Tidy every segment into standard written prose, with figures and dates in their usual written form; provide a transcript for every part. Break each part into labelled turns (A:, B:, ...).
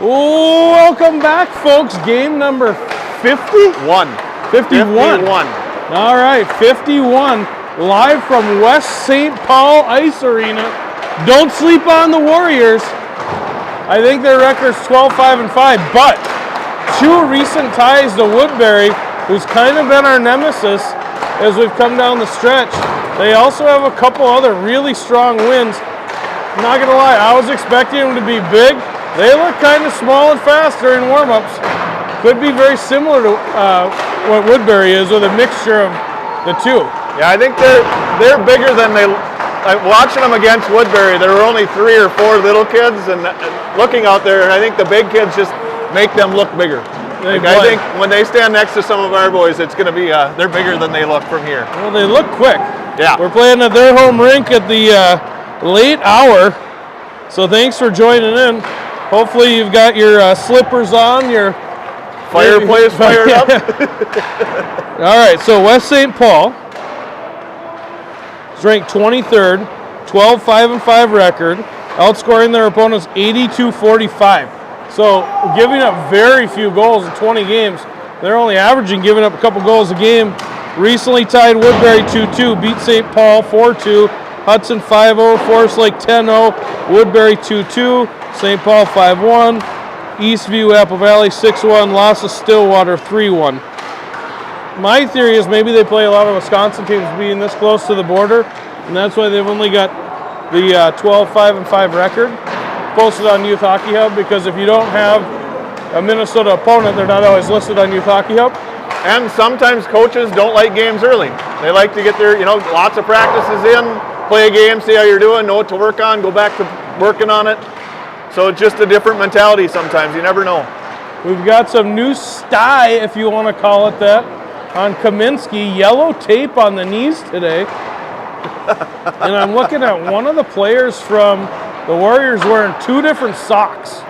A: Welcome back, folks. Game number 51. 51. All right, 51. Live from West St. Paul Ice Arena. Don't sleep on the Warriors. I think their record's 12-5-5, but two recent ties to Woodbury, who's kind of been our nemesis as we've come down the stretch. They also have a couple other really strong wins. I'm not going to lie, I was expecting them to be big. They look kind of small and fast during warm-ups. Could be very similar to what Woodbury is, with a mixture of the two.
B: Yeah, I think they're bigger than they. Watching them against Woodbury, there were only 3 or 4 little kids, and looking out there, I think the big kids just make them look bigger. I think when they stand next to some of our boys, it's going to be they're bigger than they look from here.
A: Well, they look quick.
B: Yeah,
A: we're playing at their home rink at the late hour, so thanks for joining in. Hopefully you've got your slippers on, your
B: fireplace fired up.
A: All right, so West St. Paul is ranked 23rd, 12-5-5 record, outscoring their opponents 82-45. So giving up very few goals in 20 games. They're only averaging giving up a couple goals a game. Recently tied Woodbury 2-2, beat St. Paul 4-2, Hudson 5-0, Forest Lake 10-0, Woodbury 2-2, St. Paul 5-1, Eastview, Apple Valley 6-1, lost to Stillwater 3-1. My theory is maybe they play a lot of Wisconsin teams being this close to the border, and that's why they've only got the 12-5-5 record posted on Youth Hockey Hub, because if you don't have a Minnesota opponent, they're not always listed on Youth Hockey Hub.
B: And sometimes coaches don't like games early. They like to get their, lots of practices in, play a game, see how you're doing, know what to work on, go back to working on it. So it's just a different mentality sometimes. You never know.
A: We've got some new sty, if you want to call it that, on Kaminsky. Yellow tape on the knees today. And I'm looking at one of the players from the Warriors wearing 2 different socks.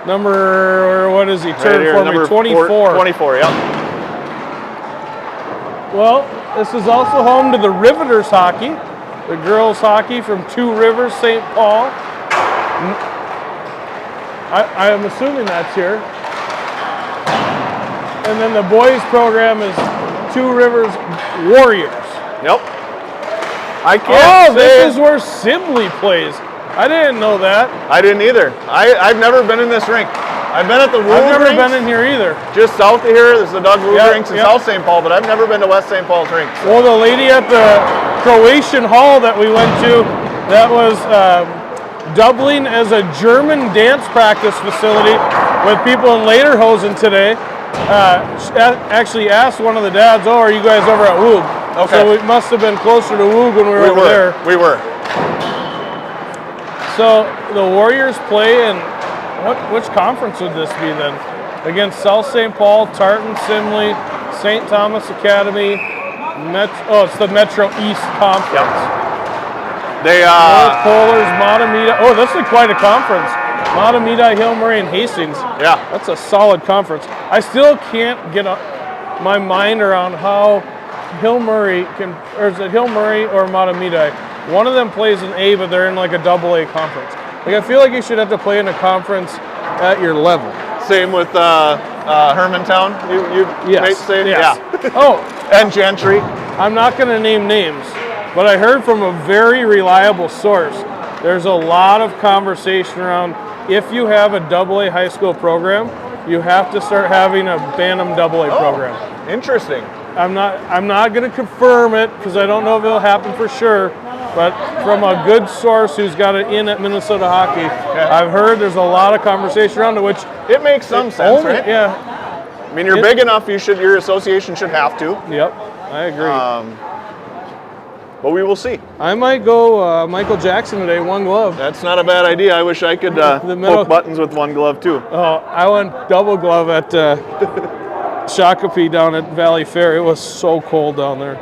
A: What is he? Turn for me, 24.
B: 24, yep.
A: Well, this is also home to the Riveters hockey, the girls hockey from Two Rivers, St. Paul. I am assuming that's here. And then the boys program is Two Rivers Warriors.
B: Yep. I can't say.
A: This is where Sibley plays. I didn't know that.
B: I didn't either. I've never been in this rink. I've been at the Wood
A: I've never
B: rinks,
A: been in here either.
B: Just south of here, this is the Doug Wood rinks in South St. Paul, but I've never been to West St. Paul's rinks. So.
A: Well, the lady at the Croatian Hall that we went to, that was doubling as a German dance practice facility with people in Lederhosen today. Actually asked one of the dads, are you guys over at Woog?
B: Okay.
A: So we must have been closer to Woog when we were over there.
B: We were.
A: So the Warriors play in, which conference would this be then? Against South St. Paul, Tartan, Simley, St. Thomas Academy, it's the Metro East Conference.
B: Yep. They
A: North Polars, Matamidi. Oh, this is quite a conference. Matamidi, Hill Murray, and Hastings.
B: Yeah.
A: That's a solid conference. I still can't get my mind around how Hill Murray or is it Hill Murray or Matamidi? One of them plays in A, but they're in like a AA conference. Like, I feel like you should have to play in a conference at your level.
B: Same with Hermantown. You
A: yes.
B: say
A: yes.
B: Yeah. And Gentry.
A: I'm not going to name names, but I heard from a very reliable source. There's a lot of conversation around if you have a AA high school program, you have to start having a Bantam AA program.
B: Interesting.
A: I'm not going to confirm it because I don't know if it'll happen for sure. But from a good source who's got it in at Minnesota Hockey, I've heard there's a lot of conversation around it, which
B: it makes some sense, right?
A: Yeah.
B: I mean, you're big enough. Your association should have to.
A: Yep, I agree.
B: But we will see.
A: I might go Michael Jackson today, one glove.
B: That's not a bad idea. I wish I could poke buttons with one glove too.
A: Oh, I went double glove at Shakopee down at Valley Fair. It was so cold down there.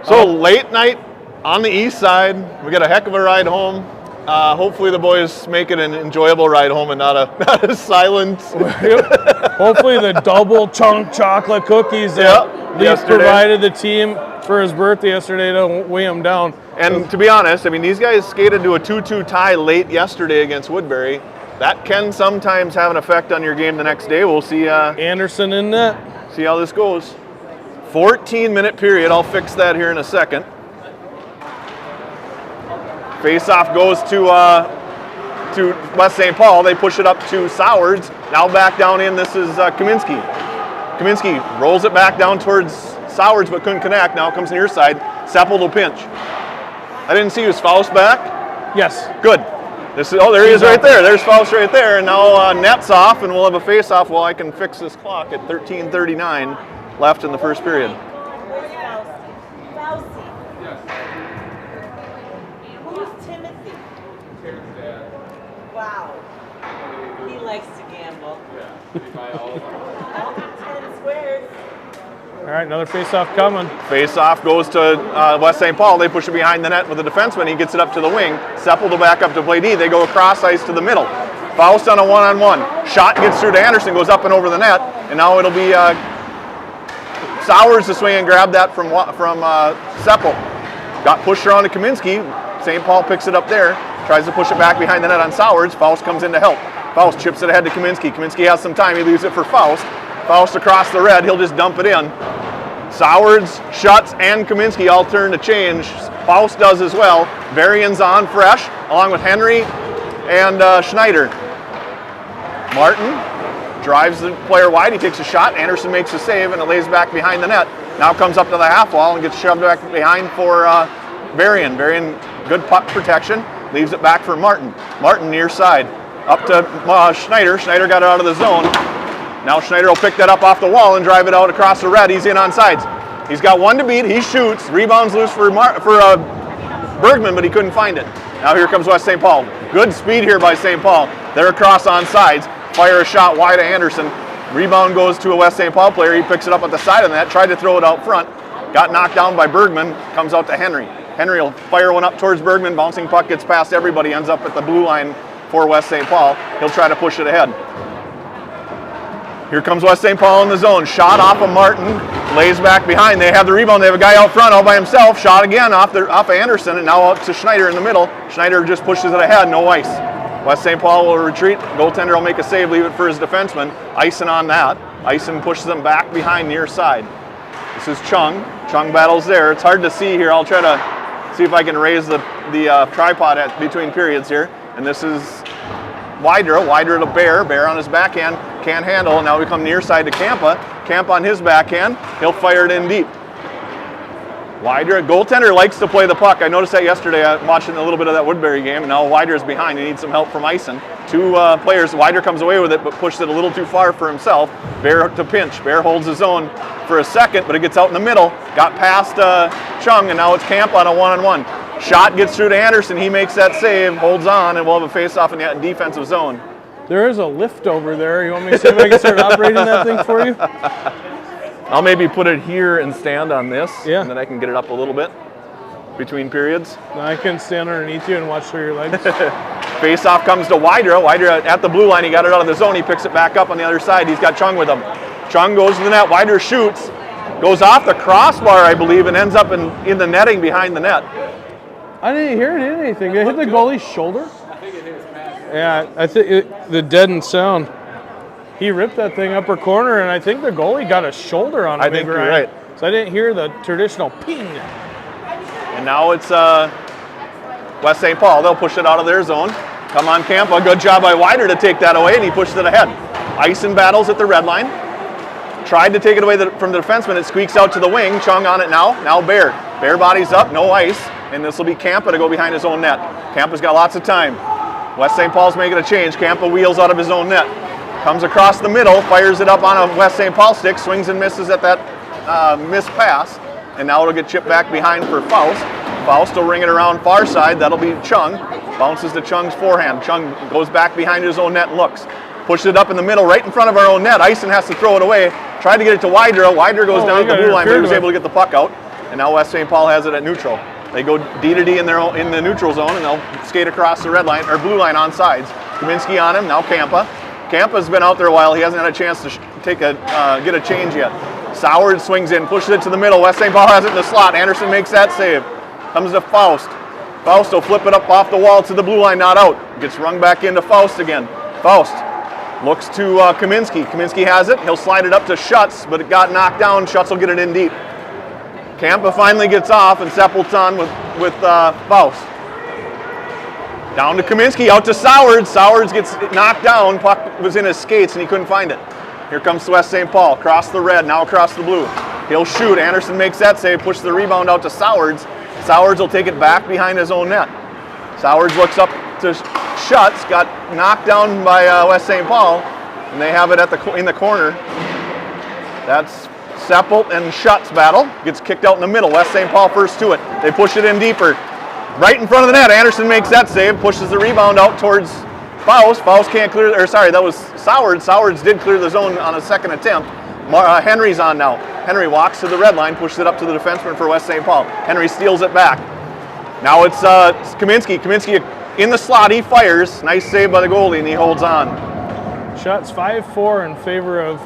B: So late night on the east side, we got a heck of a ride home. Hopefully the boys make it an enjoyable ride home and not a silent.
A: Hopefully the double chunk chocolate cookies that Lee provided the team for his birthday yesterday to weigh him down.
B: And to be honest, I mean, these guys skated to a 2-2 tie late yesterday against Woodbury. that can sometimes have an effect on your game the next day. We'll see.
A: Anderson in net.
B: See how this goes. 14-minute period. I'll fix that here in a second. Face-off goes to West St. Paul. They push it up to Sowers. Now back down in. This is Kaminsky. Kaminsky rolls it back down towards Sowers, but couldn't connect. Now it comes near side. Seppel will pinch. I didn't see. Was Faust back?
A: Yes.
B: Good. This is, oh, there he is right there. There's Faust right there. And now net's off, and we'll have a face-off while I can fix this clock at 13:39 left in the first period.
C: Who's Timothy? Wow. He likes to gamble. Yeah. 10 squares.
A: All right, another face-off coming.
B: Face-off goes to West St. Paul. They push it behind the net with the defenseman. He gets it up to the wing. Seppel to back up to play D. They go across ice to the middle. Faust on a one-on-one. Shot gets through to Anderson, goes up and over the net, and now it'll be Sowers to swing and grab that from Seppel. Got pushed around to Kaminsky. St. Paul picks it up there. Tries to push it back behind the net on Sowers. Faust comes in to help. Faust chips it ahead to Kaminsky. Kaminsky has some time. He leaves it for Faust. Faust across the red. He'll just dump it in. Sowers, Schutz, and Kaminsky all turn to change. Faust does as well. Varian's on fresh, along with Henry and Schneider. Martin drives the player wide. He takes a shot. Anderson makes a save, and it lays back behind the net. Now comes up to the half wall and gets shoved back behind for Varian. Varian, good puck protection. Leaves it back for Martin. Martin near side. Up to Schneider. Schneider got it out of the zone. Now Schneider will pick that up off the wall and drive it out across the red. He's in on sides. He's got one to beat. He shoots. Rebounds loose for Bergman, but he couldn't find it. Now here comes West St. Paul. Good speed here by St. Paul. They're across on sides. Fire a shot wide to Anderson. Rebound goes to a West St. Paul player. He picks it up at the side of the net. Tried to throw it out front. Got knocked down by Bergman. Comes out to Henry. Henry will fire one up towards Bergman. Bouncing puck gets past everybody. Ends up at the blue line for West St. Paul. He'll try to push it ahead. Here comes West St. Paul in the zone. Shot off of Martin. Lays back behind. They have the rebound. They have a guy out front all by himself. Shot again off of Anderson, and now out to Schneider in the middle. Schneider just pushes it ahead. No ice. West St. Paul will retreat. Goaltender will make a save. Leave it for his defenseman. Ison on that. Ison pushes them back behind near side. This is Chung. Chung battles there. It's hard to see here. I'll try to see if I can raise the tripod between periods here. And this is Wydra. Wydra to Bear. Bear on his backhand. Can't handle. Now we come near side to Kampa. Kampa on his backhand. He'll fire it in deep. Wydra. Goaltender likes to play the puck. I noticed that yesterday. I'm watching a little bit of that Woodbury game. And now Wydra's behind. He needs some help from Ison. Two players. Wydra comes away with it, but pushed it a little too far for himself. Bear to pinch. Bear holds his own for a second, but it gets out in the middle. Got past Chung, and now it's Kampa on a one-on-one. Shot gets through to Anderson. He makes that save, holds on, and we'll have a face-off in the defensive zone.
A: There is a lift over there. You want me to see if I can start operating that thing for you?
B: I'll maybe put it here and stand on this,
A: yeah,
B: and then I can get it up a little bit between periods.
A: I can stand underneath you and watch through your legs.
B: Face-off comes to Wydra. Wydra at the blue line. He got it out of the zone. He picks it back up on the other side. He's got Chung with him. Chung goes to the net. Wydra shoots. Goes off the crossbar, I believe, and ends up in the netting behind the net.
A: I didn't hear it hit anything. Did it hit the goalie's shoulder?
D: I think it hit his mask.
A: Yeah, I think the deadened sound. He ripped that thing upper corner, and I think the goalie got a shoulder on it.
B: I think you're right.
A: So I didn't hear the traditional ping.
B: And now it's West St. Paul. They'll push it out of their zone. Come on, Kampa. Good job by Wydra to take that away, and he pushed it ahead. Ison battles at the red line. Tried to take it away from the defenseman. It squeaks out to the wing. Chung on it now. Now Bear. Bear bodies up. No ice. And this will be Kampa to go behind his own net. Kampa's got lots of time. West St. Paul's making a change. Kampa wheels out of his own net. Comes across the middle. Fires it up on a West St. Paul stick. Swings and misses at that missed pass. And now it'll get chipped back behind for Faust. Faust will ring it around far side. That'll be Chung. Bounces to Chung's forehand. Chung goes back behind his own net and looks. Pushes it up in the middle, right in front of our own net. Ison has to throw it away. Tried to get it to Wydra. Wydra goes down at the blue line, but he was able to get the puck out. And now West St. Paul has it at neutral. They go D to D in the neutral zone, and they'll skate across the red line or blue line on sides. Kaminsky on him. Now Kampa. Kampa's been out there a while. He hasn't had a chance to get a change yet. Sowers swings in, pushes it to the middle. West St. Paul has it in the slot. Anderson makes that save. Comes to Faust. Faust will flip it up off the wall to the blue line, not out. Gets rung back into Faust again. Faust looks to Kaminsky. Kaminsky has it. He'll slide it up to Schutz, but it got knocked down. Schutz will get it in deep. Kampa finally gets off, and Seppelt's on with Faust. Down to Kaminsky, out to Sowards. Sowards gets knocked down. Puck was in his skates, and he couldn't find it. Here comes West St. Paul, across the red, now across the blue. He'll shoot. Anderson makes that save, pushes the rebound out to Sowards. Sowards will take it back behind his own net. Sowards looks up to Schutz, got knocked down by West St. Paul, and they have it in the corner. That's Seppelt and Schutz battle. Gets kicked out in the middle. West St. Paul first to it. They push it in deeper. Right in front of the net. Anderson makes that save, pushes the rebound out towards Faust. Faust can't clear, or sorry, that was Sowards. Sowards did clear the zone on a second attempt. Henry's on now. Henry walks to the red line, pushes it up to the defenseman for West St. Paul. Henry steals it back. Now it's Kaminsky. Kaminsky in the slot, he fires. Nice save by the goalie, and he holds on.
A: Shots 5-4 in favor of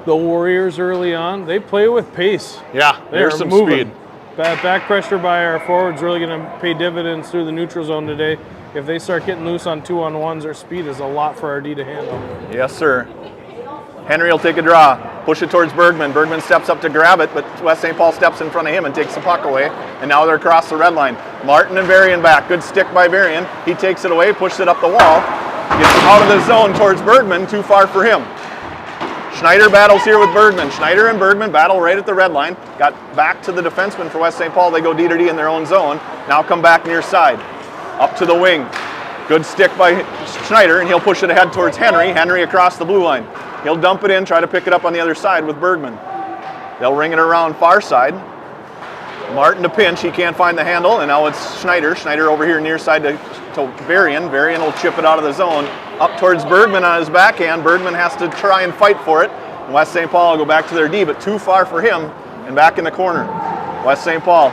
A: the Warriors early on. They play with pace.
B: Yeah, there's some speed.
A: Back pressure by our forwards really going to pay dividends through the neutral zone today. If they start getting loose on 2-on-1s, their speed is a lot for our D to handle.
B: Yes, sir. Henry will take a draw, push it towards Bergman. Bergman steps up to grab it, but West St. Paul steps in front of him and takes the puck away, and now they're across the red line. Martin and Varian back. Good stick by Varian. He takes it away, pushes it up the wall, gets out of the zone towards Bergman, too far for him. Schneider battles here with Bergman. Schneider and Bergman battle right at the red line. Got back to the defenseman for West St. Paul. They go D to D in their own zone. Now come back near side. Up to the wing. Good stick by Schneider, and he'll push it ahead towards Henry. Henry across the blue line. He'll dump it in, try to pick it up on the other side with Bergman. They'll ring it around far side. Martin to pinch. He can't find the handle, and now it's Schneider. Schneider over here near side to Varian. Varian will chip it out of the zone. Up towards Bergman on his backhand. Bergman has to try and fight for it. And West St. Paul will go back to their D, but too far for him, and back in the corner. West St. Paul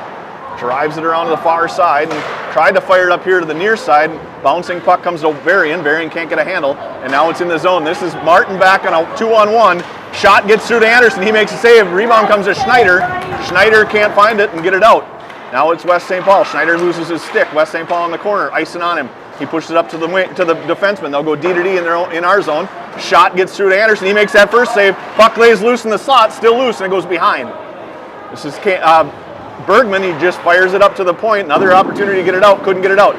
B: drives it around to the far side and tried to fire it up here to the near side. Bouncing puck comes to Varian. Varian can't get a handle, and now it's in the zone. This is Martin back on a 2-on-1. Shot gets through to Anderson. He makes a save. Rebound comes to Schneider. Schneider can't find it and get it out. Now it's West St. Paul. Schneider loses his stick. West St. Paul in the corner, icing on him. He pushes it up to the defenseman. They'll go D to D in our zone. Shot gets through to Anderson. He makes that first save. Puck lays loose in the slot, still loose, and it goes behind. This is Bergman. He just fires it up to the point. Another opportunity to get it out. Couldn't get it out.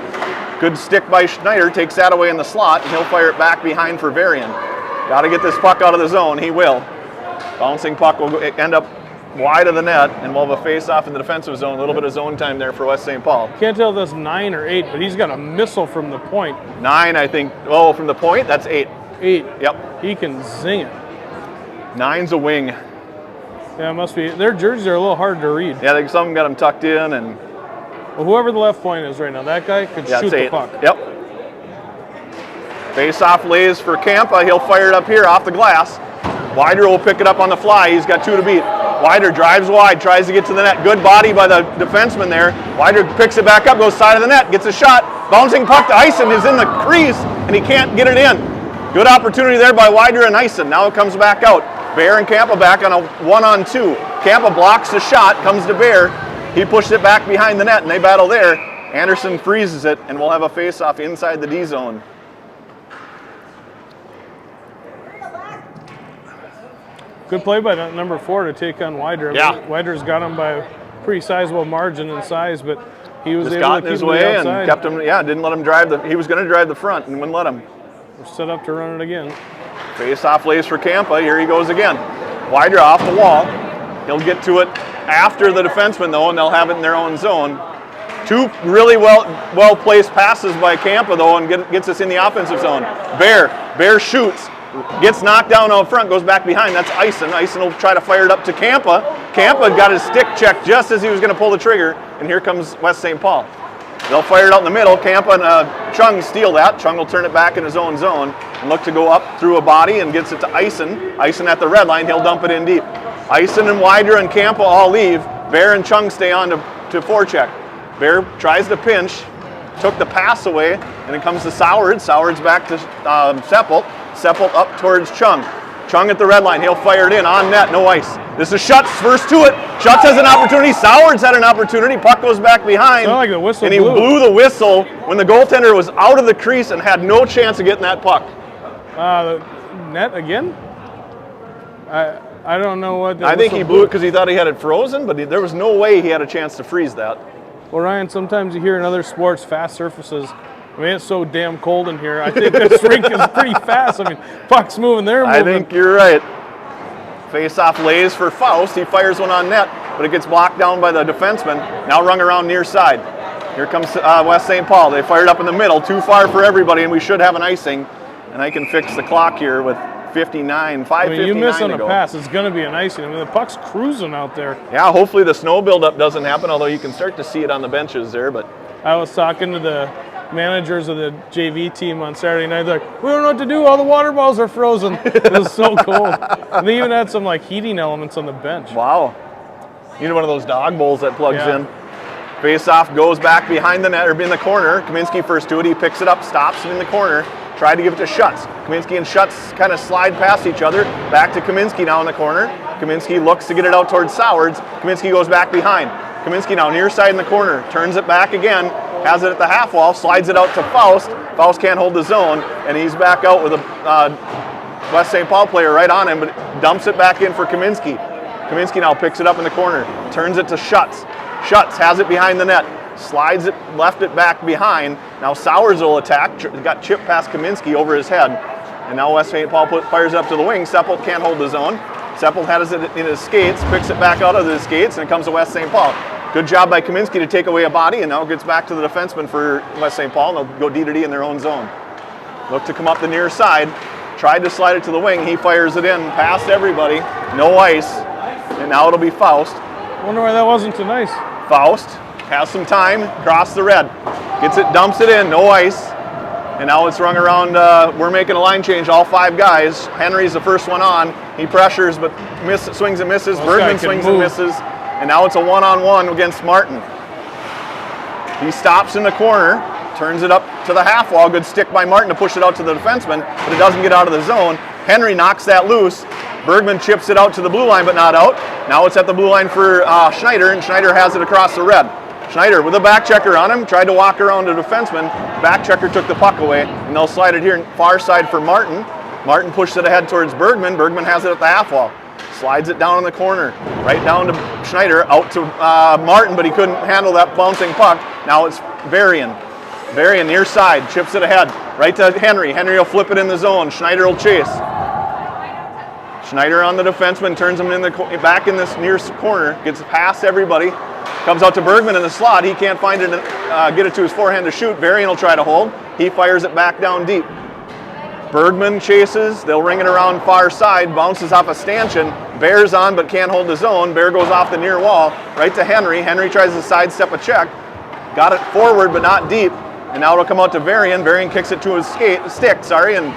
B: Good stick by Schneider. Takes that away in the slot, and he'll fire it back behind for Varian. Got to get this puck out of the zone. He will. Bouncing puck will end up wide of the net, and we'll have a face-off in the defensive zone. A little bit of zone time there for West St. Paul.
A: Can't tell if that's 9 or 8, but he's got a missile from the point.
B: 9, I think. Oh, from the point? That's 8.
A: 8.
B: Yep.
A: He can zing it.
B: 9's a wing.
A: Yeah, it must be. Their jerseys are a little hard to read.
B: Yeah, some of them got them tucked in, and
A: well, whoever the left point is right now, that guy could shoot the puck.
B: Yep. Face-off lays for Kampa. He'll fire it up here off the glass. Wider will pick it up on the fly. He's got 2 to beat. Wider drives wide, tries to get to the net. Good body by the defenseman there. Wider picks it back up, goes side of the net, gets a shot. Bouncing puck to Eisen is in the crease, and he can't get it in. Good opportunity there by Wider and Eisen. Now it comes back out. Bear and Kampa back on a 1-on-2. Kampa blocks the shot, comes to Bear. He pushed it back behind the net, and they battle there. Anderson freezes it, and we'll have a face-off inside the D zone.
A: Good play by number 4 to take on Wider.
B: Yeah.
A: Wider's got him by a pretty sizable margin in size, but he was
B: just
A: able
B: got
A: to
B: in
A: keep
B: his way and
A: outside.
B: kept him. Yeah, didn't let him drive he was going to drive the front and wouldn't let him.
A: We're set up to run it again.
B: Face-off lays for Kampa. Here he goes again. Wider off the wall. He'll get to it after the defenseman though, and they'll have it in their own zone. 2 really well-placed passes by Kampa though, and gets us in the offensive zone. Bear shoots. Gets knocked down out front, goes back behind. That's Eisen. Eisen will try to fire it up to Kampa. Kampa got his stick checked just as he was going to pull the trigger, and here comes West St. Paul. They'll fire it out in the middle. Kampa and Chung steal that. Chung will turn it back in his own zone and look to go up through a body and gets it to Eisen. Eisen at the red line. He'll dump it in deep. Eisen and Wider and Kampa all leave. Bear and Chung stay on to forecheck. Bear tries to pinch, took the pass away, and it comes to Sowards. Sowards back to Seppelt. Seppelt up towards Chung. Chung at the red line. He'll fire it in on net. No ice. This is Schutz first to it. Schutz has an opportunity. Sowards had an opportunity. Puck goes back behind.
A: Like the whistle
B: and he blew the whistle when the goaltender was out of the crease and had no chance of getting that puck.
A: The net again? I don't know what.
B: I think he blew it because he thought he had it frozen, but there was no way he had a chance to freeze that.
A: Well, Ryan, sometimes you hear in other sports fast surfaces. I mean, it's so damn cold in here. I think this rink is pretty fast. I mean, puck's moving, they're moving.
B: I think you're right. Face-off lays for Faust. He fires one on net, but it gets blocked down by the defenseman. Now rung around near side. Here comes West St. Paul. They fired up in the middle, too far for everybody, and we should have an icing. And I can fix the clock here with 5:59
A: I mean, you miss on
B: to
A: a
B: go.
A: pass, it's going to be an icing. I mean, the puck's cruising out there.
B: Yeah, hopefully the snow buildup doesn't happen, although you can start to see it on the benches there. But
A: I was talking to the managers of the JV team on Saturday night. They're like, we don't know what to do. All the water balls are frozen. It was so cold. And they even had some like heating elements on the bench.
B: wow, you need one of those dog bowls that plugs
A: Yeah.
B: in. Face-off goes back behind the net, or in the corner. Kaminsky first to it. He picks it up, stops in the corner. Tried to give it to Schutz. Kaminsky and Schutz kind of slide past each other. Back to Kaminsky now in the corner. Kaminsky looks to get it out towards Sowards. Kaminsky goes back behind. Kaminsky now near side in the corner. Turns it back again. Has it at the half wall. Slides it out to Faust. Faust can't hold the zone. And he's back out with a West St. Paul player right on him, but dumps it back in for Kaminsky. Kaminsky now picks it up in the corner. Turns it to Schutz. Schutz has it behind the net. Slides it, left it back behind. Now Sowards will attack. Got chipped past Kaminsky over his head. And now West St. Paul fires it up to the wing. Sepult can't hold the zone. Sepult has it in his skates, picks it back out of his skates, and it comes to West St. Paul. Good job by Kaminsky to take away a body, and now it gets back to the defenseman for West St. Paul, and they'll go D-to-D in their own zone. Look to come up the near side. Tried to slide it to the wing. He fires it in past everybody. No ice. And now it'll be Faust.
A: Wonder why that wasn't too nice.
B: Faust has some time, across the red. Gets it, dumps it in, no ice. And now it's rung around, we're making a line change, all 5 guys. Henry's the first one on. He pressures, but swings and misses.
A: Well,
B: Bergman swings and misses. And now it's a one-on-one against Martin. He stops in the corner, turns it up to the half wall. Good stick by Martin to push it out to the defenseman, but it doesn't get out of the zone. Henry knocks that loose. Bergman chips it out to the blue line, but not out. Now it's at the blue line for Schneider, and Schneider has it across the red. Schneider with a back checker on him, tried to walk around the defenseman. Back checker took the puck away, and they'll slide it here far side for Martin. Martin pushed it ahead towards Bergman. Bergman has it at the half wall. Slides it down in the corner, right down to Schneider, out to Martin, but he couldn't handle that bouncing puck. Now it's Varian. Varian near side, chips it ahead, right to Henry. Henry will flip it in the zone. Schneider will chase. Schneider on the defenseman, turns him in back in this near corner, gets past everybody, comes out to Bergman in the slot. He can't find it, get it to his forehand to shoot. Varian will try to hold. He fires it back down deep. Bergman chases. They'll ring it around far side, bounces off a stanchion. Bear's on, but can't hold his own. Bear goes off the near wall, right to Henry. Henry tries to sidestep a check. Got it forward, but not deep. And now it'll come out to Varian. Varian kicks it to his stick, and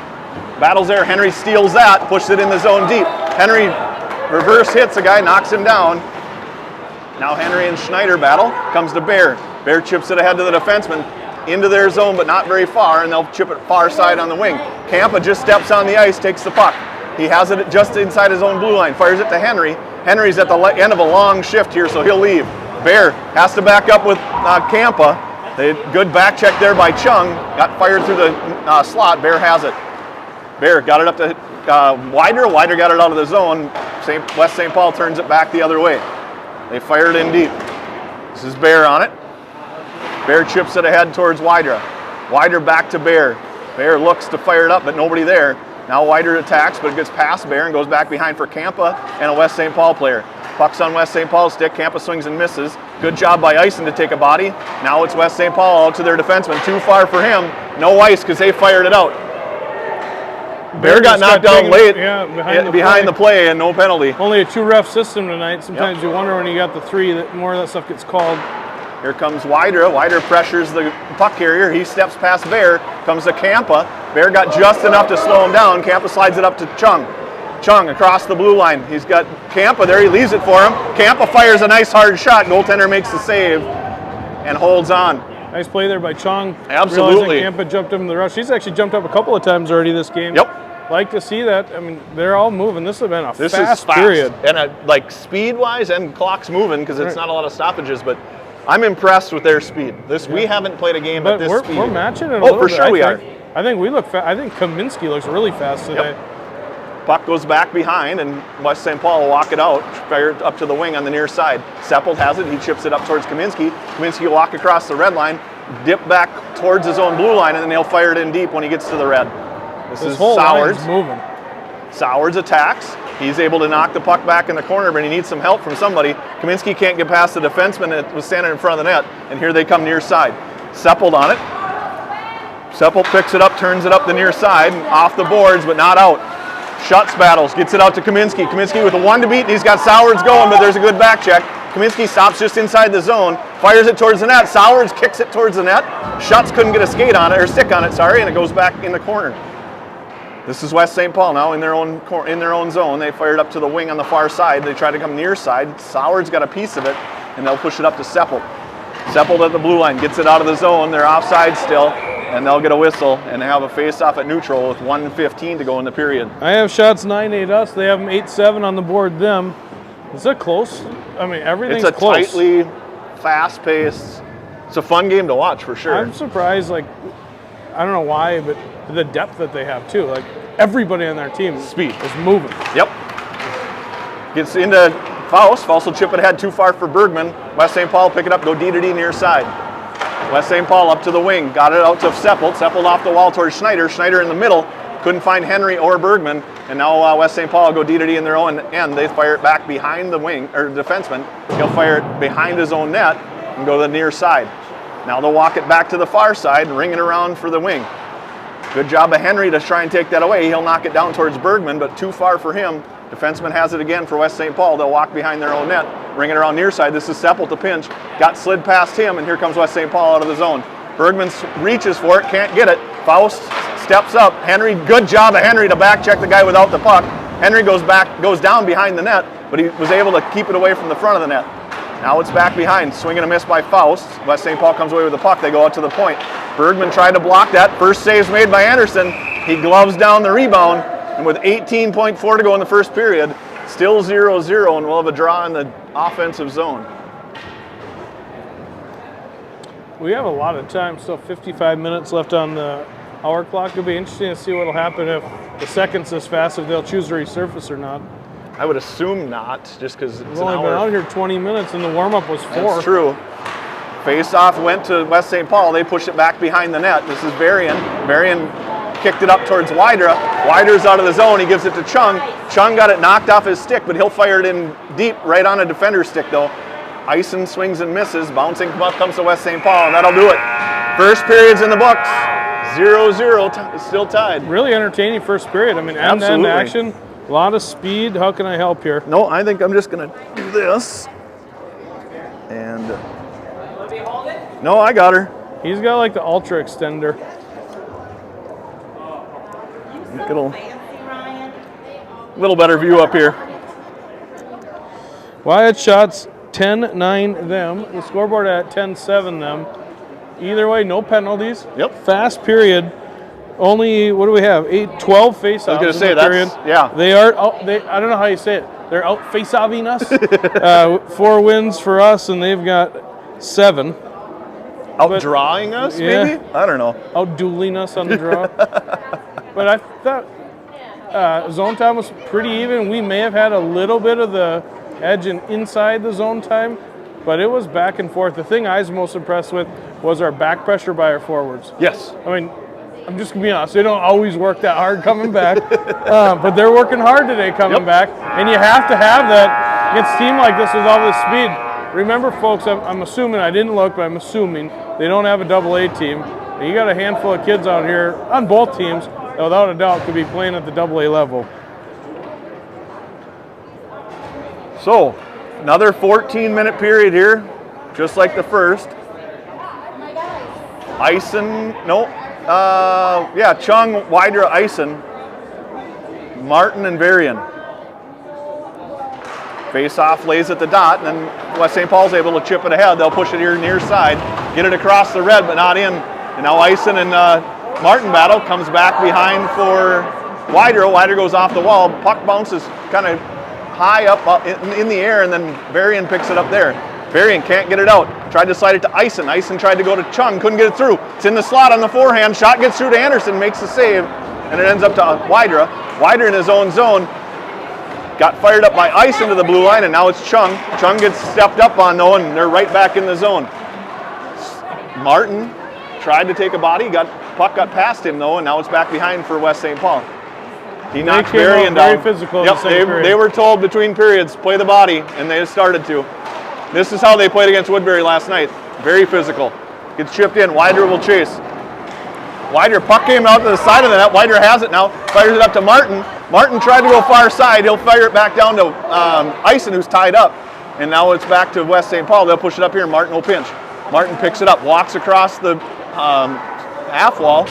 B: battles there. Henry steals that, pushes it in the zone deep. Henry reverse hits a guy, knocks him down. Now Henry and Schneider battle. Comes to Bear. Bear chips it ahead to the defenseman. Into their zone, but not very far, and they'll chip it far side on the wing. Campa just steps on the ice, takes the puck. He has it just inside his own blue line, fires it to Henry. Henry's at the end of a long shift here, so he'll leave. Bear has to back up with Campa. Good back check there by Chung. Got fired through the slot. Bear has it. Bear got it up to Wider. Wider got it out of the zone. West St. Paul turns it back the other way. They fire it in deep. This is Bear on it. Bear chips it ahead towards Wider. Wider back to Bear. Bear looks to fire it up, but nobody there. Now Wider attacks, but it gets past Bear and goes back behind for Campa and a West St. Paul player. Puck's on West St. Paul's stick. Campa swings and misses. Good job by Ison to take a body. Now it's West St. Paul out to their defenseman. Too far for him. No ice because they fired it out. Bear got knocked out late behind the play and no penalty.
A: Only a 2-ref system tonight. Sometimes you wonder when you got the 3 that more of that stuff gets called.
B: Here comes Wider. Wider pressures the puck carrier. He steps past Bear. Comes to Campa. Bear got just enough to slow him down. Campa slides it up to Chung. Chung across the blue line. He's got Campa there. He leaves it for him. Campa fires a nice hard shot. Goaltender makes the save and holds on.
A: Nice play there by Chung.
B: Absolutely.
A: Campa jumped up in the rush. He's actually jumped up a couple of times already this game.
B: Yep.
A: Like to see that. I mean, they're all moving. This has been a fast period.
B: And like speed-wise and clock's moving because it's not a lot of stoppages, but I'm impressed with their speed. We haven't played a game at this speed.
A: We're matching it a little bit.
B: For sure we are.
A: I think we look I think Kaminsky looks really fast today.
B: Yep. Puck goes back behind, and West St. Paul will walk it out, fire it up to the wing on the near side. Seppelt has it. He chips it up towards Kaminsky. Kaminsky will walk across the red line, dip back towards his own blue line, and then he'll fire it in deep when he gets to the red. This is
A: whole
B: Sowards.
A: line's moving.
B: Sowards attacks. He's able to knock the puck back in the corner, but he needs some help from somebody. Kaminsky can't get past the defenseman that was standing in front of the net, and here they come near side. Seppelt on it. Seppelt picks it up, turns it up the near side, off the boards, but not out. Schutz battles, gets it out to Kaminsky. Kaminsky with a 1 to beat, and he's got Sowards going, but there's a good back check. Kaminsky stops just inside the zone, fires it towards the net. Sowards kicks it towards the net. Schutz couldn't get a skate on it, or stick on it, sorry, and it goes back in the corner. This is West St. Paul now in their own zone. They fired up to the wing on the far side. They try to come near side. Sowards got a piece of it, and they'll push it up to Seppelt. Seppelt at the blue line, gets it out of the zone. They're offside still, and they'll get a whistle and have a face-off at neutral with 1:15 to go in the period.
A: I have shots 9-8 us. They have them 8-7 on the board them. Is it close? I mean, everything's close.
B: It's a tightly, fast-paced, it's a fun game to watch for sure.
A: I'm surprised, like, I don't know why, but the depth that they have too. Like, everybody on their team
B: Speed.
A: is moving.
B: Yep. Gets into Faust. Faust will chip it ahead too far for Bergman. West St. Paul pick it up, go D to D near side. West St. Paul up to the wing, got it out to Seppelt. Seppelt off the wall towards Schneider. Schneider in the middle, couldn't find Henry or Bergman. And now West St. Paul go D to D in their own end. They fire it back behind the wing, or defenseman. He'll fire it behind his own net and go to the near side. Now they'll walk it back to the far side and ring it around for the wing. Good job of Henry to try and take that away. He'll knock it down towards Bergman, but too far for him. Defenseman has it again for West St. Paul. They'll walk behind their own net, ring it around near side. This is Seppelt to pinch. Got slid past him, and here comes West St. Paul out of the zone. Bergman reaches for it, can't get it. Faust steps up. Henry, good job of Henry to back check the guy without the puck. Henry goes down behind the net, but he was able to keep it away from the front of the net. Now it's back behind, swing and a miss by Faust. West St. Paul comes away with the puck. They go out to the point. Bergman tried to block that. First save's made by Anderson. He gloves down the rebound, and with 18.4 to go in the first period, still 0-0, and we'll have a draw in the offensive zone.
A: We have a lot of time, still 55 minutes left on the hour clock. It'll be interesting to see what will happen if the second's this fast, if they'll choose to resurface or not.
B: I would assume not, just because it's
A: We've
B: an
A: only been
B: hour.
A: out here 20 minutes, and the warm-up was 4.
B: That's true. Face-off went to West St. Paul. They pushed it back behind the net. This is Varian. Varian kicked it up towards Wydra. Wydra's out of the zone. He gives it to Chung. Chung got it knocked off his stick, but he'll fire it in deep, right on a defender's stick, though. Ison swings and misses. Bouncing comes to West St. Paul, and that'll do it. First period's in the books. 0-0, still tied.
A: Really entertaining first period. I mean, end-to-end action, a lot of speed. How can I help here?
B: No, I think I'm just going to do this. And no, I got her.
A: He's got like the ultra extender.
B: Little better view up here.
A: Wyatt shots 10-9 them. The scoreboard at 10-7 them. Either way, no penalties.
B: Yep.
A: Fast period. Only, what do we have? 12 face-offs.
B: I was going to say,
A: in the period.
B: yeah.
A: They are, I don't know how you say it. They're out face-offing us. 4 wins for us, and they've got 7.
B: Outdrawing us,
A: yeah,
B: maybe? I don't know.
A: Out-dueling us on the draw. But I thought zone time was pretty even. We may have had a little bit of the edge inside the zone time, but it was back and forth. The thing I was most impressed with was our back pressure by our forwards.
B: Yes.
A: I mean, I'm just going to be honest. They don't always work that hard coming back, but they're working hard today coming back, and you have to have that against a team like this with all this speed. Remember, folks, I'm assuming, I didn't look, but I'm assuming they don't have a AA team. You got a handful of kids out here on both teams that without a doubt could be playing at the AA level.
B: So, another 14-minute period here, just like the first. Ison, Chung, Wydra, Ison, Martin, and Varian. Face-off lays at the dot, and then West St. Paul's able to chip it ahead. They'll push it here near side, get it across the red, but not in. And now Ison and Martin battle, comes back behind for Wydra. Wydra goes off the wall. Puck bounces kind of high up in the air, and then Varian picks it up there. Varian can't get it out. Tried to slide it to Ison. Ison tried to go to Chung, couldn't get it through. It's in the slot on the forehand. Shot gets through to Anderson, makes the save, and it ends up to Wydra. Wydra in his own zone. Got fired up by Ison to the blue line, and now it's Chung. Chung gets stepped up on though, and they're right back in the zone. Martin tried to take a body, puck got past him though, and now it's back behind for West St. Paul. He knocked Berrien down.
A: Very physical.
B: Yep, they were told between periods, play the body, and they started to. This is how they played against Woodbury last night. Very physical. Gets chipped in. Wider will chase. Wider, puck came out to the side of the net. Wider has it now. Fires it up to Martin. Martin tried to go far side. He'll fire it back down to Ison, who's tied up. And now it's back to West St. Paul. They'll push it up here, and Martin will pinch. Martin picks it up, walks across the half wall,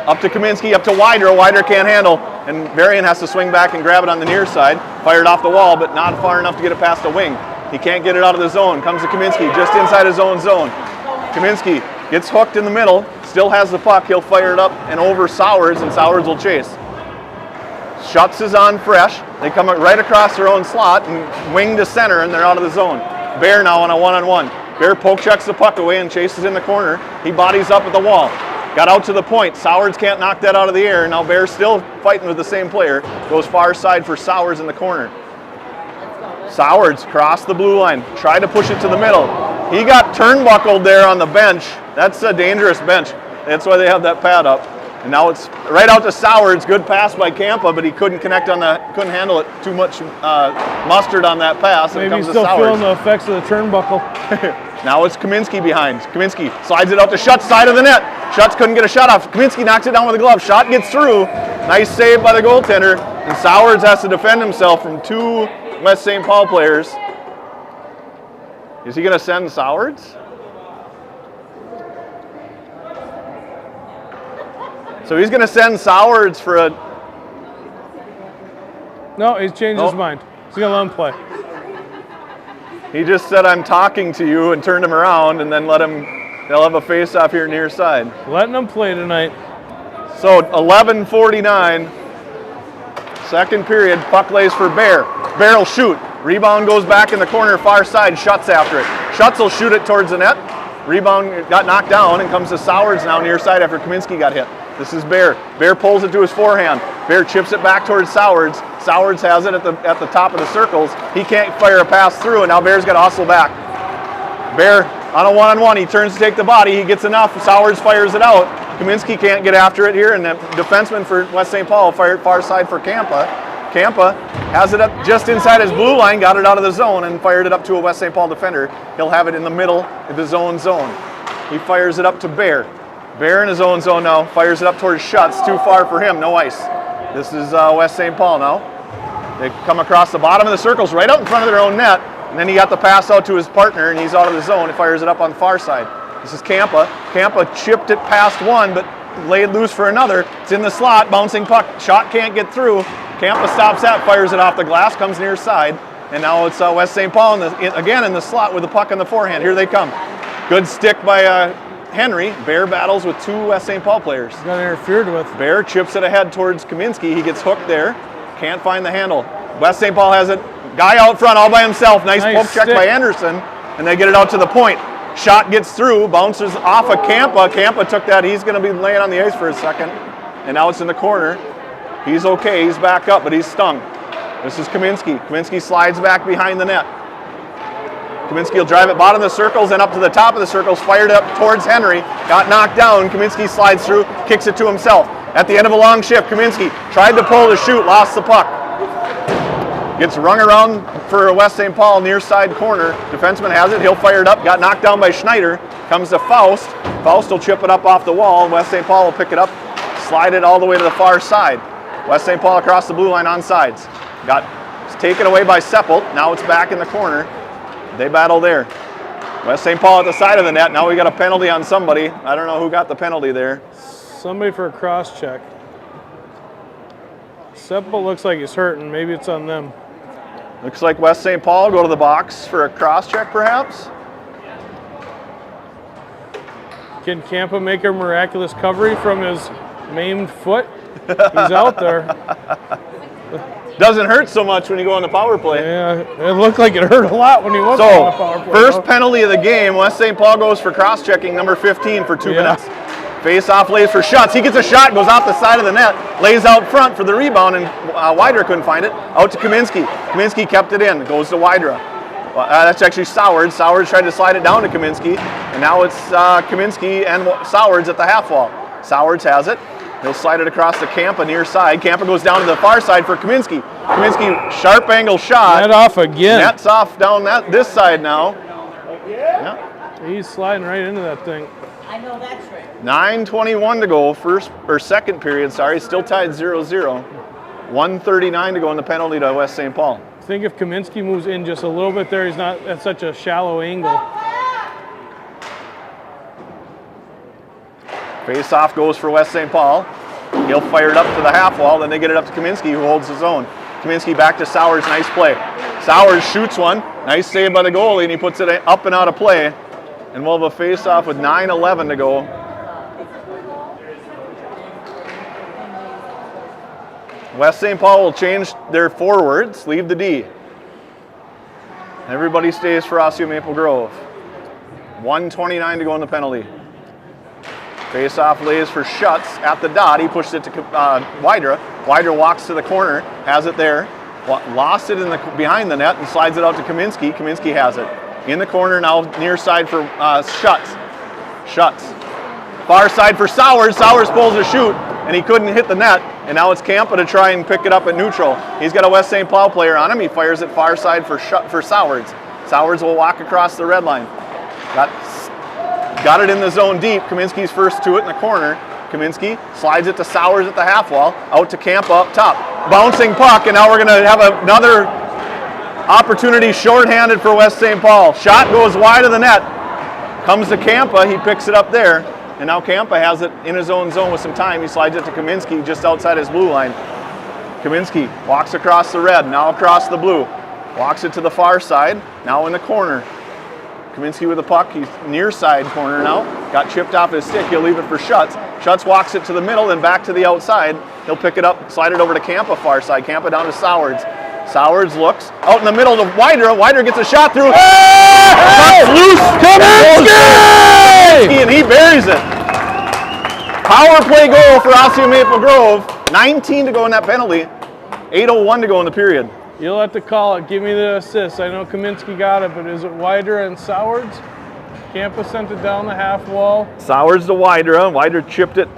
B: up to Kaminsky, up to Wider. Wider can't handle, and Berrien has to swing back and grab it on the near side. Fired off the wall, but not far enough to get it past the wing. He can't get it out of the zone. Comes to Kaminsky, just inside his own zone. Kaminsky gets hooked in the middle, still has the puck. He'll fire it up and over Sowers, and Sowers will chase. Schutz is on fresh. They come right across their own slot and wing to center, and they're out of the zone. Bear now on a one-on-one. Bear poke checks the puck away and chases in the corner. He bodies up at the wall. Got out to the point. Sowers can't knock that out of the air. Now Bear still fighting with the same player. Goes far side for Sowers in the corner. Sowers crossed the blue line. Tried to push it to the middle. He got turnbuckled there on the bench. That's a dangerous bench. That's why they have that pad up. And now it's right out to Sowers. Good pass by Campa, but he couldn't connect on that. Couldn't handle it. Too much mustard on that pass.
A: Maybe he's still feeling the effects of the turnbuckle.
B: Now it's Kaminsky behind. Kaminsky slides it out to Schutz, side of the net. Schutz couldn't get a shot off. Kaminsky knocks it down with a glove. Shot gets through. Nice save by the goaltender. And Sowers has to defend himself from two West St. Paul players. Is he going to send Sowers? So he's going to send Sowers for a...
A: No, he's changed his mind. He's going to let him play.
B: He just said, I'm talking to you, and turned him around, and then they'll have a face-off here near side.
A: Letting them play tonight.
B: So 11:49, second period, puck lays for Bear. Bear will shoot. Rebound goes back in the corner, far side, Schutz after it. Schutz will shoot it towards the net. Rebound got knocked down and comes to Sowers now near side after Kaminsky got hit. This is Bear. Bear pulls it to his forehand. Bear chips it back towards Sowers. Sowers has it at the top of the circles. He can't fire a pass through, and now Bear's got to hustle back. Bear on a one-on-one. He turns to take the body. He gets enough. Sowers fires it out. Kaminsky can't get after it here, and the defenseman for West St. Paul fired far side for Campa. Campa has it up just inside his blue line, got it out of the zone, and fired it up to a West St. Paul defender. He'll have it in the middle of his own zone. He fires it up to Bear. Bear in his own zone now, fires it up towards Schutz. Too far for him, no ice. This is West St. Paul now. They come across the bottom of the circles, right out in front of their own net, and then he got the pass out to his partner, and he's out of the zone. He fires it up on the far side. This is Campa. Campa chipped it past one, but laid loose for another. It's in the slot, bouncing puck. Shot can't get through. Campa stops that, fires it off the glass, comes near side, and now it's West St. Paul again in the slot with the puck on the forehand. Here they come. Good stick by Henry. Bear battles with two West St. Paul players.
A: Got interfered with.
B: Bear chips it ahead towards Kaminsky. He gets hooked there. Can't find the handle. West St. Paul has it. Guy out front all by himself. Nice poke check by Anderson. And they get it out to the point. Shot gets through. Bounces off of Campa. Campa took that. He's going to be laying on the ice for a second. And now it's in the corner. He's okay. He's back up, but he's stung. This is Kaminsky. Kaminsky slides back behind the net. Kaminsky will drive it bottom of the circles and up to the top of the circles, fired up towards Henry, got knocked down. Kaminsky slides through, kicks it to himself. At the end of a long shift, Kaminsky tried to pull the shoot, lost the puck. Gets rung around for a West St. Paul near side corner. Defenseman has it, he'll fire it up, got knocked down by Schneider. Comes to Faust. Faust will chip it up off the wall. West St. Paul will pick it up, slide it all the way to the far side. West St. Paul across the blue line on sides. It's taken away by Seppelt. Now it's back in the corner. They battle there. West St. Paul at the side of the net. Now we got a penalty on somebody. I don't know who got the penalty there.
A: Somebody for a cross check. Seppelt looks like he's hurting. Maybe it's on them.
B: Looks like West St. Paul go to the box for a cross check perhaps.
A: Can Campa make a miraculous recovery from his maimed foot? He's out there.
B: Doesn't hurt so much when you go on the power play.
A: Yeah, it looked like it hurt a lot when he was on the power play.
B: First penalty of the game, West St. Paul goes for cross-checking, number 15 for 2 minutes. Face-off lays for Schutz. He gets a shot, goes off the side of the net, lays out front for the rebound, and Wydra couldn't find it. Out to Kaminsky. Kaminsky kept it in, goes to Wydra. That's actually Sowards. Sowards tried to slide it down to Kaminsky, and now it's Kaminsky and Sowards at the half wall. Sowards has it. He'll slide it across to Campa near side. Campa goes down to the far side for Kaminsky. Kaminsky, sharp angle shot.
A: Net off again.
B: Net's off down this side now. Yeah.
A: He's sliding right into that thing.
C: I know that's right.
B: 9:21 to go, second period, still tied 0-0. 1:39 to go in the penalty to West St. Paul.
A: I think if Kaminsky moves in just a little bit there, he's not at such a shallow angle.
B: Face-off goes for West St. Paul. He'll fire it up to the half wall, then they get it up to Kaminsky, who holds his own. Kaminsky back to Sowards, nice play. Sowards shoots one, nice save by the goalie, and he puts it up and out of play. And we'll have a face-off with 9:11 to go. West St. Paul will change their forwards, leave the D. Everybody stays for Osseo Maple Grove. 1:29 to go in the penalty. Face-off lays for Schutz at the dot. He pushed it to Wydra. Wydra walks to the corner, has it there. Lost it behind the net and slides it out to Kaminsky. Kaminsky has it. In the corner now, near side for Schutz. Schutz. Far side for Sowards. Sowards pulls a shoot, and he couldn't hit the net. And now it's Campa to try and pick it up at neutral. He's got a West St. Paul player on him. He fires it far side for Sowards. Sowards will walk across the red line. Got it in the zone deep. Kaminsky's first to it in the corner. Kaminsky slides it to Sowards at the half wall. Out to Campa up top. Bouncing puck, and now we're going to have another opportunity shorthanded for West St. Paul. Shot goes wide of the net. Comes to Campa. He picks it up there. And now Campa has it in his own zone with some time. He slides it to Kaminsky just outside his blue line. Kaminsky walks across the red, now across the blue. Walks it to the far side, now in the corner. Kaminsky with the puck. He's near side corner now. Got chipped off his stick. He'll leave it for Schutz. Schutz walks it to the middle and back to the outside. He'll pick it up, slide it over to Campa far side. Campa down to Sowards. Sowards looks out in the middle to Wydra. Wydra gets a shot through. Hey! Loose. Kaminsky! And he buries it. Power play goal for Osseo Maple Grove. 19 to go in that penalty. 8:01 to go in the period.
A: You'll have to call it. Give me the assist. I know Kaminsky got it, but is it Wydra and Sowards? Campa sent it down the half wall.
B: Sowards to Wydra. Wydra chipped it.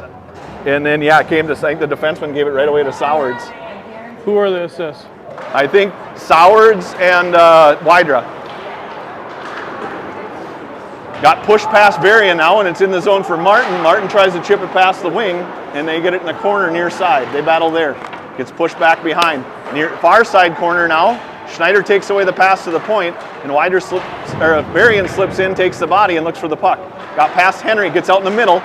B: And then, it came to, I think the defenseman gave it right away to Sowards.
A: Who are the assists?
B: I think Sowards and Wydra. Got pushed past Varian now, and it's in the zone for Martin. Martin tries to chip it past the wing, and they get it in the corner near side. They battle there. Gets pushed back behind. Near far side corner now. Schneider takes away the pass to the point, and Varian slips in, takes the body, and looks for the puck. Got past Henry, gets out in the middle.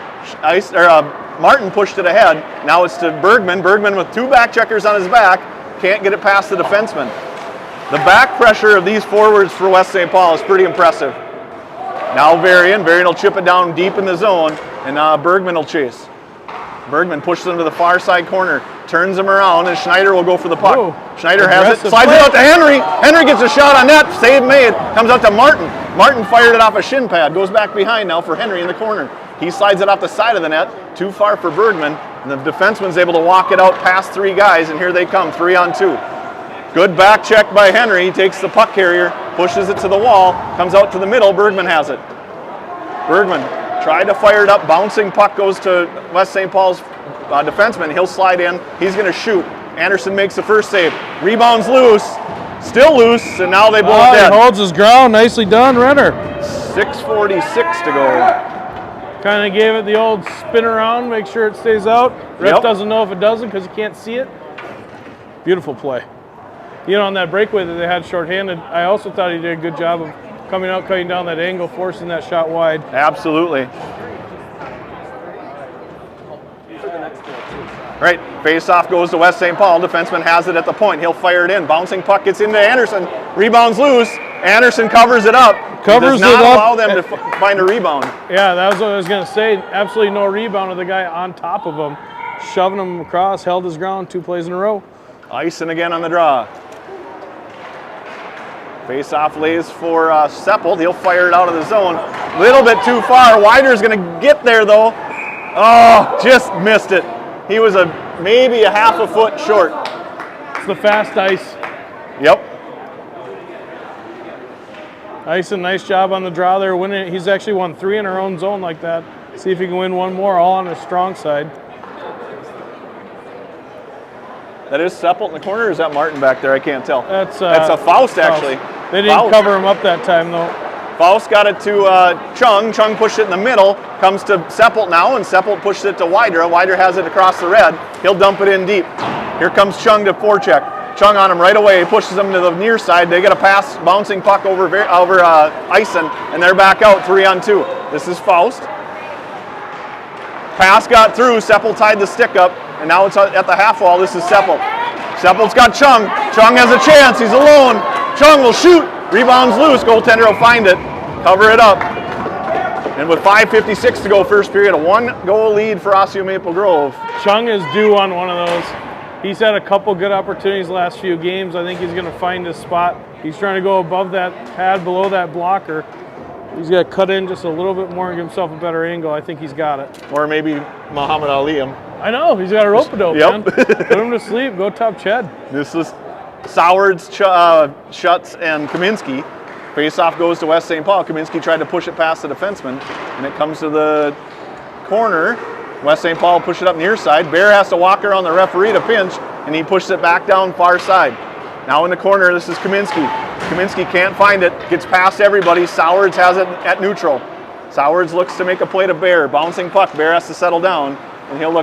B: Martin pushed it ahead. Now it's to Bergman. Bergman with two back checkers on his back. Can't get it past the defenseman. The back pressure of these forwards for West St. Paul is pretty impressive. Now Varian will chip it down deep in the zone, and Bergman will chase. Bergman pushes him to the far side corner, turns him around, and Schneider will go for the puck. Whoa. Schneider has it, slides it out to Henry. Henry gets a shot on net, save made, comes out to Martin. Martin fired it off a shin pad, goes back behind now for Henry in the corner. He slides it off the side of the net, too far for Bergman, and the defenseman's able to walk it out past three guys, and here they come, 3-on-2. Good back check by Henry. He takes the puck carrier, pushes it to the wall, comes out to the middle. Bergman has it. Bergman tried to fire it up. Bouncing puck goes to West St. Paul's defenseman. He'll slide in. He's going to shoot. Anderson makes the first save. Rebounds loose. Still loose, and now they blow it dead.
A: He holds his ground. Nicely done, Renner.
B: 6:46 to go.
A: Kind of gave it the old spin around, make sure it stays out. Ref doesn't know if it doesn't because you can't see it. Beautiful play. You know, on that breakaway that they had shorthanded, I also thought he did a good job of coming out, cutting down that angle, forcing that shot wide.
B: Absolutely. Right, face-off goes to West St. Paul. Defenseman has it at the point. He'll fire it in. Bouncing puck gets into Anderson. Rebounds loose. Anderson covers it up.
A: Covers
B: does not
A: it up.
B: allow them to find a rebound.
A: Yeah, that was what I was going to say. Absolutely no rebound with the guy on top of him. Shoving him across, held his ground 2 plays in a row.
B: Ison again on the draw. Face-off lays for Seppold. He'll fire it out of the zone. Little bit too far. Wider's going to get there, though. Oh, just missed it. He was maybe a half a foot short.
A: It's the fast ice.
B: Yep.
A: Ison, nice job on the draw there. Winning. He's actually won 3 in our own zone like that. See if he can win one more, all on his strong side.
B: That is Seppold in the corner, or is that Martin back there? I can't tell.
A: That's
B: a Faust, actually.
A: They didn't cover him up that time, though.
B: Faust got it to Chung. Chung pushed it in the middle. Comes to Seppold now, and Seppold pushed it to Wider. Wider has it across the red. He'll dump it in deep. Here comes Chung to forecheck. Chung on him right away. He pushes him to the near side. They get a pass, bouncing puck over Ison, and they're back out 3-on-2. This is Faust. Pass got through. Seppold tied the stick up, and now it's at the half wall. This is Seppold. Seppold's got Chung. Chung has a chance. He's alone. Chung will shoot. Rebounds loose. Goaltender will find it. Cover it up. And with 5:56 to go first period, a 1-goal lead for Osseo Maple Grove.
A: Chung is due on one of those. He's had a couple good opportunities the last few games. I think he's going to find his spot. He's trying to go above that pad, below that blocker. He's got to cut in just a little bit more and give himself a better angle. I think he's got it.
B: Or maybe Muhammad Ali him.
A: I know. He's got a rope-a-dope,
B: Yep.
A: man. Put him to sleep. Go top Ched.
B: This is Sowards, Schutz, and Kaminsky. Face-off goes to West St. Paul. Kaminsky tried to push it past the defenseman, and it comes to the corner. West St. Paul push it up near side. Bear has to walk around the referee to pinch, and he pushes it back down far side. Now in the corner, this is Kaminsky. Kaminsky can't find it. Gets past everybody. Sowards has it at neutral. Sowards looks to make a play to Bear. Bouncing puck. Bear has to settle down, and he'll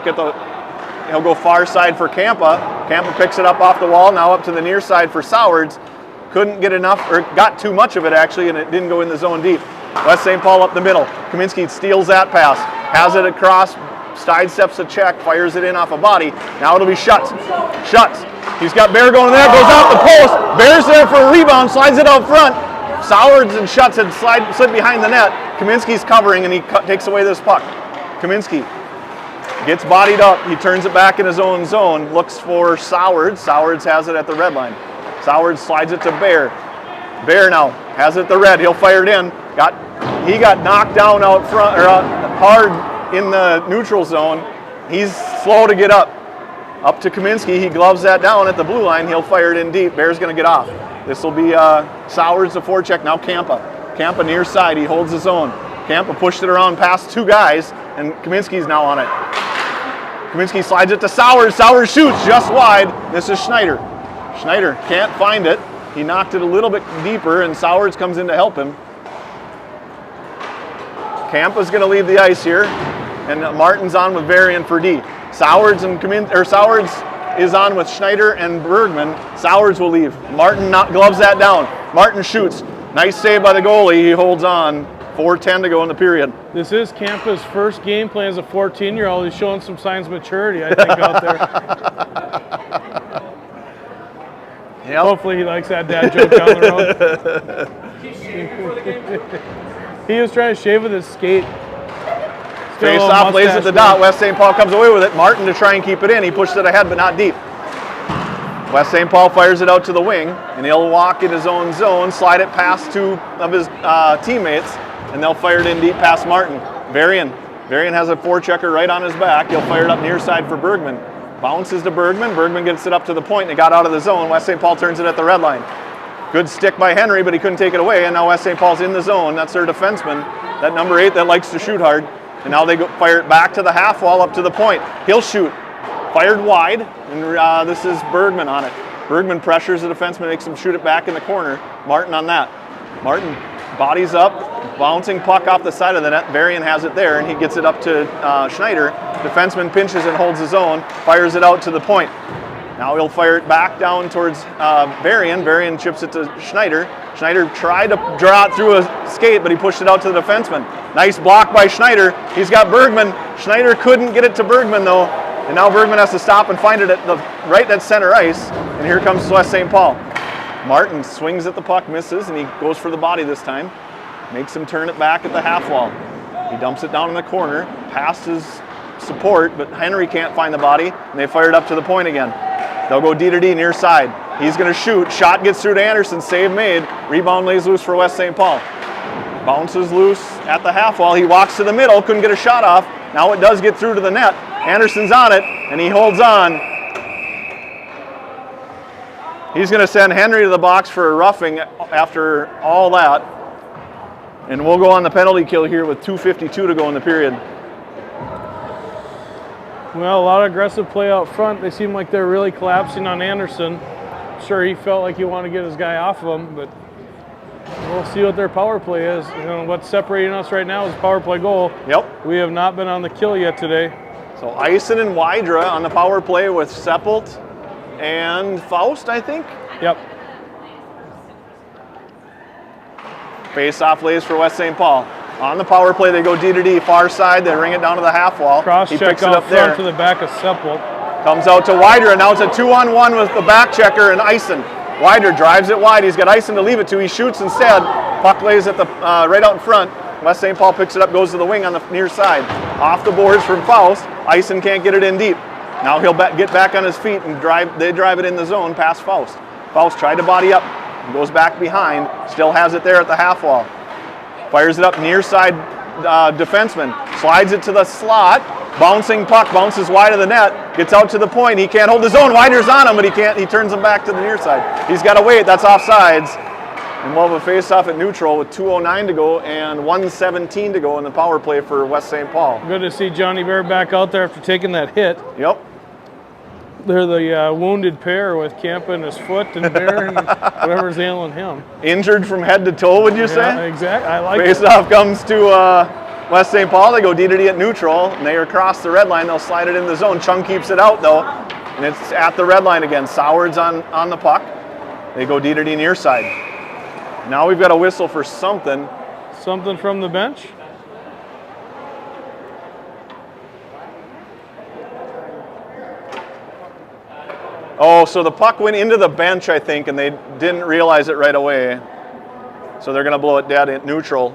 B: go far side for Kampa. Kampa picks it up off the wall. Now up to the near side for Sowards. Couldn't get enough, or got too much of it actually, and it didn't go in the zone deep. West St. Paul up the middle. Kaminsky steals that pass. Has it across. Sidesteps a check. Fires it in off a body. Now it'll be Schutz. Schutz. He's got Bear going there. Goes out the post. Bear's there for a rebound. Slides it out front. Sowards and Schutz had slid behind the net. Kaminsky's covering, and he takes away this puck. Kaminsky gets bodied up. He turns it back in his own zone. Looks for Sowards. Sowards has it at the red line. Sowards slides it to Bear. Bear now has it at the red. He'll fire it in. He got knocked down out front, or hard in the neutral zone. He's slow to get up. Up to Kaminsky. He gloves that down at the blue line. He'll fire it in deep. Bear's going to get off. This will be Sowards the forecheck. Now Kampa. Kampa near side. He holds his own. Kampa pushed it around past 2 guys, and Kaminsky's now on it. Kaminsky slides it to Sowards. Sowards shoots just wide. This is Schneider. Schneider can't find it. He knocked it a little bit deeper, and Sowards comes in to help him. Kampa's going to leave the ice here, and Martin's on with Varian for D. Sowards is on with Schneider and Bergman. Sowards will leave. Martin gloves that down. Martin shoots. Nice save by the goalie. He holds on. 4:10 to go in the period.
A: This is Kampa's first game playing as a 14-year-old. He's showing some signs of maturity, I think, out there.
B: Yep.
A: Hopefully he likes that dad joke down the road. He was trying to shave with his skate.
B: Face off, lays at the dot. West St. Paul comes away with it. Martin to try and keep it in. He pushed it ahead, but not deep. West St. Paul fires it out to the wing, and he'll walk in his own zone, slide it past 2 of his teammates, and they'll fire it in deep past Martin. Varian has a forechecker right on his back. He'll fire it up near side for Bergman. Bounces to Bergman. Bergman gets it up to the point, and it got out of the zone. West St. Paul turns it at the red line. Good stick by Henry, but he couldn't take it away, and now West St. Paul's in the zone. That's their defenseman, that number 8 that likes to shoot hard. And now they fire it back to the half wall up to the point. He'll shoot. Fired wide, and this is Bergman on it. Bergman pressures the defenseman, makes him shoot it back in the corner. Martin on that. Martin bodies up, bouncing puck off the side of the net. Varian has it there, and he gets it up to Schneider. Defenseman pinches and holds his own, fires it out to the point. Now he'll fire it back down towards Varian. Varian chips it to Schneider. Schneider tried to draw it through a skate, but he pushed it out to the defenseman. Nice block by Schneider. He's got Bergman. Schneider couldn't get it to Bergman, though. And now Bergman has to stop and find it at at center ice. And here comes West St. Paul. Martin swings at the puck, misses, and he goes for the body this time. Makes him turn it back at the half wall. He dumps it down in the corner, past his support, but Henry can't find the body, and they fire it up to the point again. They'll go D to D near side. He's going to shoot. Shot gets through to Anderson. Save made. Rebound lays loose for West St. Paul. Bounces loose at the half wall. He walks to the middle. Couldn't get a shot off. Now it does get through to the net. Anderson's on it, and he holds on. He's going to send Henry to the box for a roughing after all that. And we'll go on the penalty kill here with 2:52 to go in the period.
A: Well, a lot of aggressive play out front. They seem like they're really collapsing on Anderson. Sure, he felt like he wanted to get his guy off of him, but we'll see what their power play is. You know, what's separating us right now is power play goal.
B: Yep.
A: We have not been on the kill yet today.
B: So Eisen and Wydra on the power play with Seppelt and Faust, I think.
A: Yep.
B: Face-off lays for West St. Paul. On the power play, they go D to D, far side. They ring it down to the half wall.
A: Cross
B: He
A: check
B: picks it
A: out
B: up
A: front
B: there.
A: to the back of Seppelt.
B: Comes out to Wydra. Now it's a 2-on-1 with the back checker and Eisen. Wydra drives it wide. He's got Eisen to leave it to. He shoots instead. Puck lays at the right out in front. West St. Paul picks it up, goes to the wing on the near side. Off the boards from Faust. Eisen can't get it in deep. Now he'll get back on his feet and they drive it in the zone past Faust. Faust tried to body up. Goes back behind. Still has it there at the half wall. Fires it up near side defenseman. Slides it to the slot. Bouncing puck, bounces wide of the net. Gets out to the point. He can't hold his own. Wider's on him, but he can't. He turns him back to the near side. He's got to wait. That's offsides. And we'll have a face-off at neutral with 2:09 to go and 1:17 to go in the power play for West St. Paul.
A: Good to see Johnny Bear back out there after taking that hit.
B: Yep.
A: They're the wounded pair with Campa in his foot and Bear and whatever's ailing him.
B: Injured from head to toe, would you say?
A: Yeah, exactly. I like it.
B: Face-off comes to West St. Paul. They go D to D at neutral, and they are across the red line. They'll slide it in the zone. Chung keeps it out, though, and it's at the red line again. Soward's on the puck. They go D to D near side. Now we've got a whistle for something.
A: Something from the bench?
B: Oh, so the puck went into the bench, I think, and they didn't realize it right away. So they're going to blow it dead at neutral.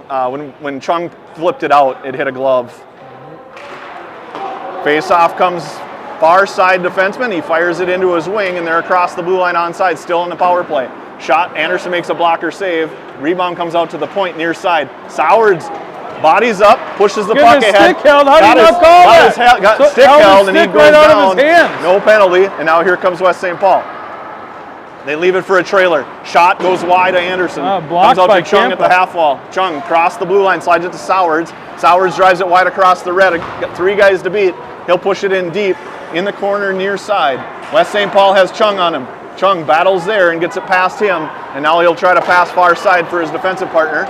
B: When Chung flipped it out, it hit a glove. Face-off comes far side defenseman. He fires it into his wing, and they're across the blue line onside, still in the power play. Shot, Anderson makes a blocker save. Rebound comes out to the point near side. Sowards bodies up, pushes the puck
A: his
B: ahead.
A: stick held. How do you not call that?
B: Got
A: So
B: stick held, and he
A: stick
B: goes
A: right out
B: down.
A: of his hands.
B: No penalty, and now here comes West St. Paul. They leave it for a trailer. Shot goes wide to Anderson.
A: Blocked
B: Comes out
A: by
B: to Chung at the
A: Campa.
B: half wall. Chung cross the blue line, slides it to Sowards. Sowards drives it wide across the red. Got 3 guys to beat. He'll push it in deep in the corner near side. West St. Paul has Chung on him. Chung battles there and gets it past him, and now he'll try to pass far side for his defensive partner.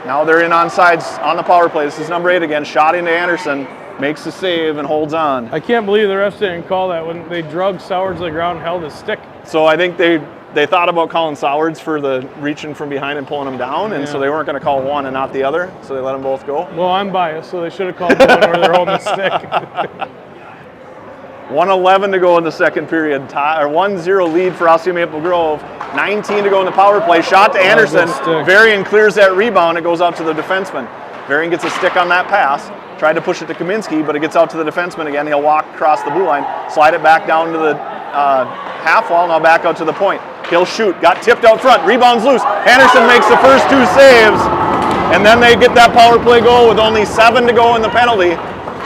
B: Now they're in onside on the power play. This is number 8 again. Shot into Anderson. Makes the save and holds on.
A: I can't believe the refs didn't call that when they drug Sowards to the ground and held his stick.
B: So I think they thought about calling Sowards for the reaching from behind and pulling him down, and so they weren't going to call one and not the other, so they let them both go.
A: Well, I'm biased, so they should have called the one where they're holding the stick.
B: 1:11 to go in the second period. 1-0 lead for Osseo Maple Grove. 19 to go in the power play. Shot to Anderson.
A: stick.
B: Varian clears that rebound. It goes out to the defenseman. Varian gets a stick on that pass. Tried to push it to Kaminsky, but it gets out to the defenseman again. He'll walk across the blue line, slide it back down to the half wall, now back out to the point. He'll shoot. Got tipped out front. Rebound's loose. Anderson makes the first 2 saves, and then they get that power play goal with only 7 to go in the penalty.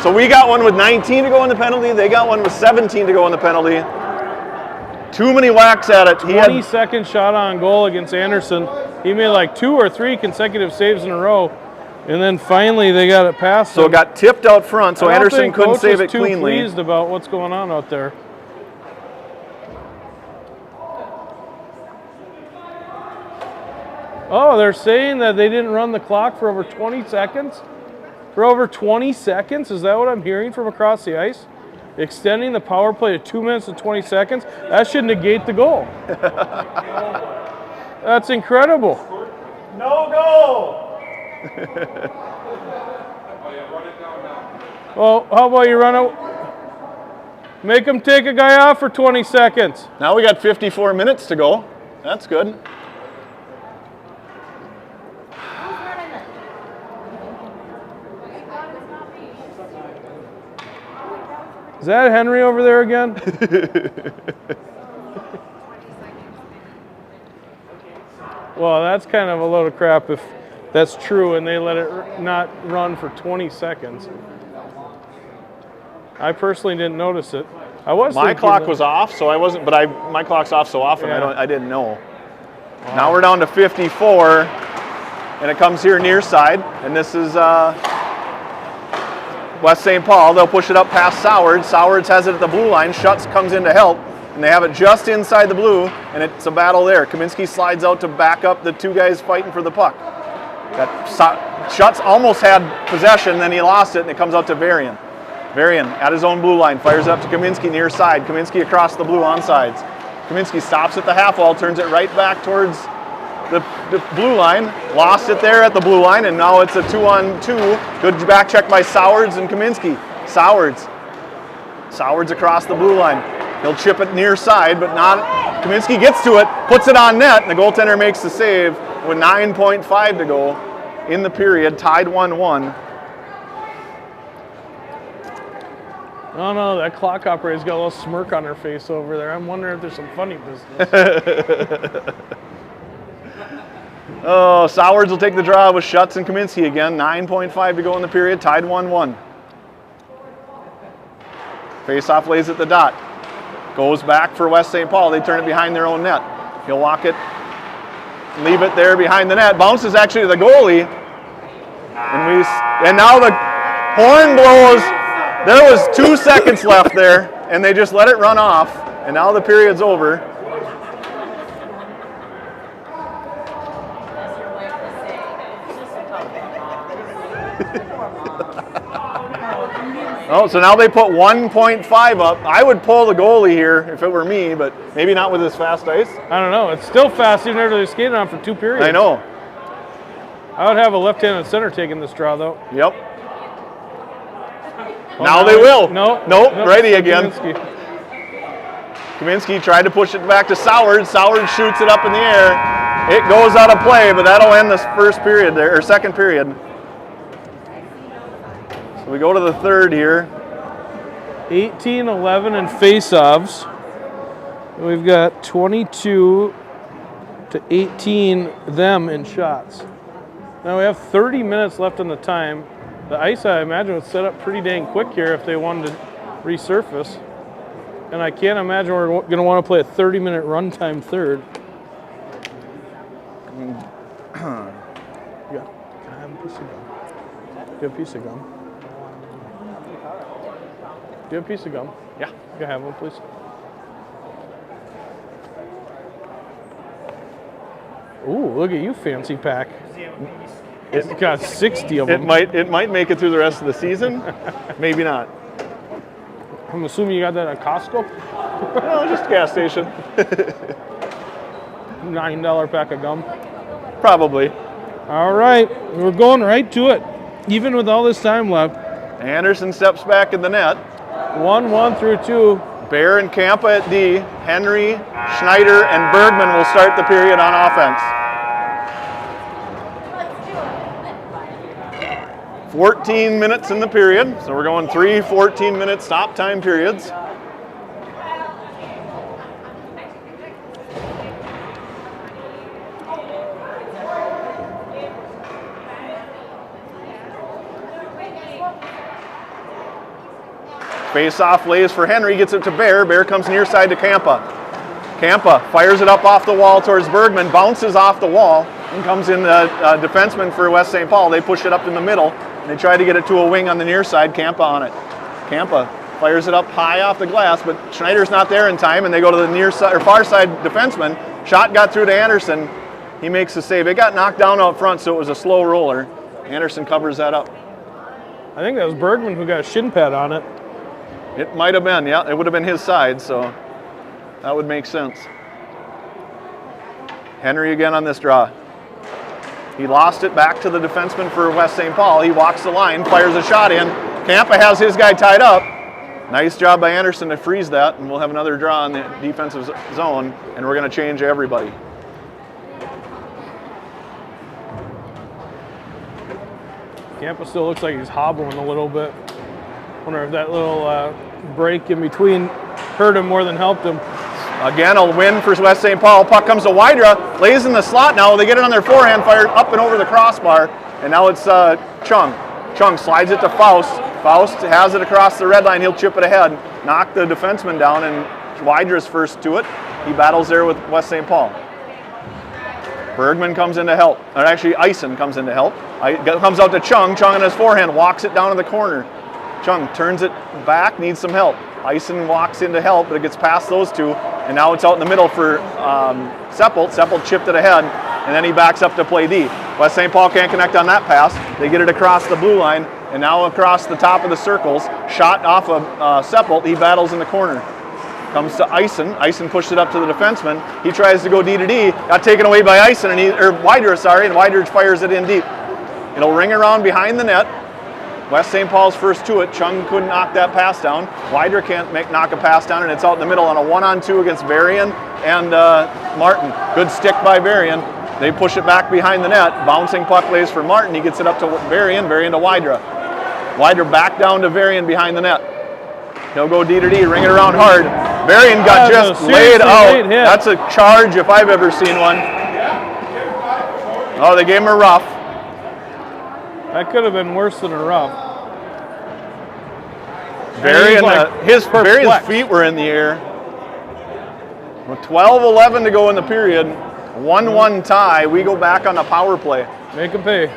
B: So we got one with 19 to go in the penalty. They got one with 17 to go in the penalty. Too many whacks at it.
A: 22nd shot on goal against Anderson. He made like 2 or 3 consecutive saves in a row, and then finally they got it past him.
B: So it got tipped out front, so
A: I don't
B: Anderson
A: think
B: couldn't
A: Coach
B: save
A: is
B: it
A: too
B: cleanly.
A: pleased about what's going on out there. Oh, they're saying that they didn't run the clock for over 20 seconds? For over 20 seconds? Is that what I'm hearing from across the ice? Extending the power play to 2 minutes and 20 seconds? That should negate the goal. That's incredible.
B: No goal!
A: Well, how about you run out? Make them take a guy off for 20 seconds.
B: Now we got 54 minutes to go. That's good.
A: Is that Henry over there again? Well, that's kind of a load of crap if that's true and they let it not run for 20 seconds. I personally didn't notice it.
B: My clock was off, so I wasn't, but my clock's off so often I didn't know. Wow. Now we're down to 54, and it comes here near side, and this is West St. Paul. They'll push it up past Sowards. Sowards has it at the blue line. Schutz comes in to help, and they have it just inside the blue, and it's a battle there. Kaminsky slides out to back up the two guys fighting for the puck. Schutz almost had possession, then he lost it, and it comes out to Varian. Varian at his own blue line, fires it up to Kaminsky near side. Kaminsky across the blue on sides. Kaminsky stops at the half wall, turns it right back towards the blue line. Lost it there at the blue line, and now it's a 2-on-2. Good back check by Sowards and Kaminsky. Sowards across the blue line. He'll chip it near side, but not. Kaminsky gets to it, puts it on net, and the goaltender makes the save with 9.5 to go in the period, tied 1-1.
A: Oh no, that clock operator's got a little smirk on her face over there. I'm wondering if there's some funny business.
B: Oh, Sowards will take the draw with Schutz and Kaminsky again. 9.5 to go in the period, tied 1-1. Face-off lays at the dot. Goes back for West St. Paul. They turn it behind their own net. He'll walk it, leave it there behind the net. Bounces actually to the goalie. And now the horn blows. There was 2 seconds left there, and they just let it run off, and now the period's over. Oh, so now they put 1.5 up. I would pull the goalie here if it were me, but maybe not with this fast ice.
A: I don't know. It's still fast even after they skated on for 2 periods.
B: I know.
A: I would have a left-handed center taking this draw, though.
B: Yep.
A: Well,
B: now they will.
A: Nope,
B: righty again. Kaminsky tried to push it back to Sowards. Sowards shoots it up in the air. It goes out of play, but that'll end this first period there, or second period. So we go to the third here.
A: 18-11 in face-offs. We've got 22-18 them in shots. Now we have 30 minutes left on the time. The ice, I imagine, was set up pretty dang quick here if they wanted to resurface. And I can't imagine we're going to want to play a 30-minute runtime third. Yeah, can I have a piece of gum? Do you have a piece of gum? Do you have a piece of gum?
B: Yeah.
A: Can I have one, please? Ooh, look at you, fancy pack. It's got 60 of them.
B: It might make it through the rest of the season. Maybe not.
A: I'm assuming you got that at Costco?
B: No, just a gas station.
A: $9 pack of gum.
B: Probably.
A: All right, we're going right to it, even with all this time left.
B: Anderson steps back in the net.
A: 1-1 through 2.
B: Bear and Kampa at D. Henry, Schneider, and Bergman will start the period on offense. 14 minutes in the period, so we're going 3 14-minute stop time periods. Face-off lays for Henry, gets it to Bear. Bear comes near side to Kampa. Kampa fires it up off the wall towards Bergman, bounces off the wall, and comes in the defenseman for West St. Paul. They push it up in the middle, and they try to get it to a wing on the near side. Kampa on it. Kampa fires it up high off the glass, but Schneider's not there in time, and they go to the near side or far side defenseman. Shot got through to Anderson. He makes the save. It got knocked down out front, so it was a slow roller. Anderson covers that up.
A: I think that was Bergman who got a shin pad on it.
B: It might have been, yeah. It would have been his side, so that would make sense. Henry again on this draw. He lost it back to the defenseman for West St. Paul. He walks the line, fires a shot in. Kampa has his guy tied up. Nice job by Anderson to freeze that, and we'll have another draw in the defensive zone, and we're going to change everybody.
A: Kampa still looks like he's hobbling a little bit. Wonder if that little break in between hurt him more than helped him.
B: Again, a win for West St. Paul. Puck comes to Wydra, lays in the slot now. They get it on their forehand, fired up and over the crossbar, and now it's Chung. Chung slides it to Faust. Faust has it across the red line. He'll chip it ahead, knock the defenseman down, and Wydra's first to it. He battles there with West St. Paul. Bergman comes in to help. Or actually, Eisen comes in to help. Comes out to Chung. Chung on his forehand, walks it down to the corner. Chung turns it back, needs some help. Eisen walks in to help, but it gets past those two, and now it's out in the middle for Seppelt. Seppelt chipped it ahead, and then he backs up to play D. West St. Paul can't connect on that pass. They get it across the blue line, and now across the top of the circles. Shot off of Seppelt. He battles in the corner. Comes to Eisen. Eisen pushed it up to the defenseman. He tries to go D to D. Got taken away by Eisen, and Wydra, and Wydra fires it in deep. It'll ring around behind the net. West St. Paul's first to it. Chung couldn't knock that pass down. Wydra can't knock a pass down, and it's out in the middle on a 1-on-2 against Varian and Martin. Good stick by Varian. They push it back behind the net. Bouncing puck lays for Martin. He gets it up to Varian. Varian to Wydra. Wydra back down to Varian behind the net. He'll go D to D, ring it around hard. Varian got just laid out. That's a charge if I've ever seen one. Oh, they gave him a rough.
A: That could have been worse than a rough.
B: Varian's feet were in the air. With 12-11 to go in the period, 1-1 tie. We go back on the power play.
A: Make him pay.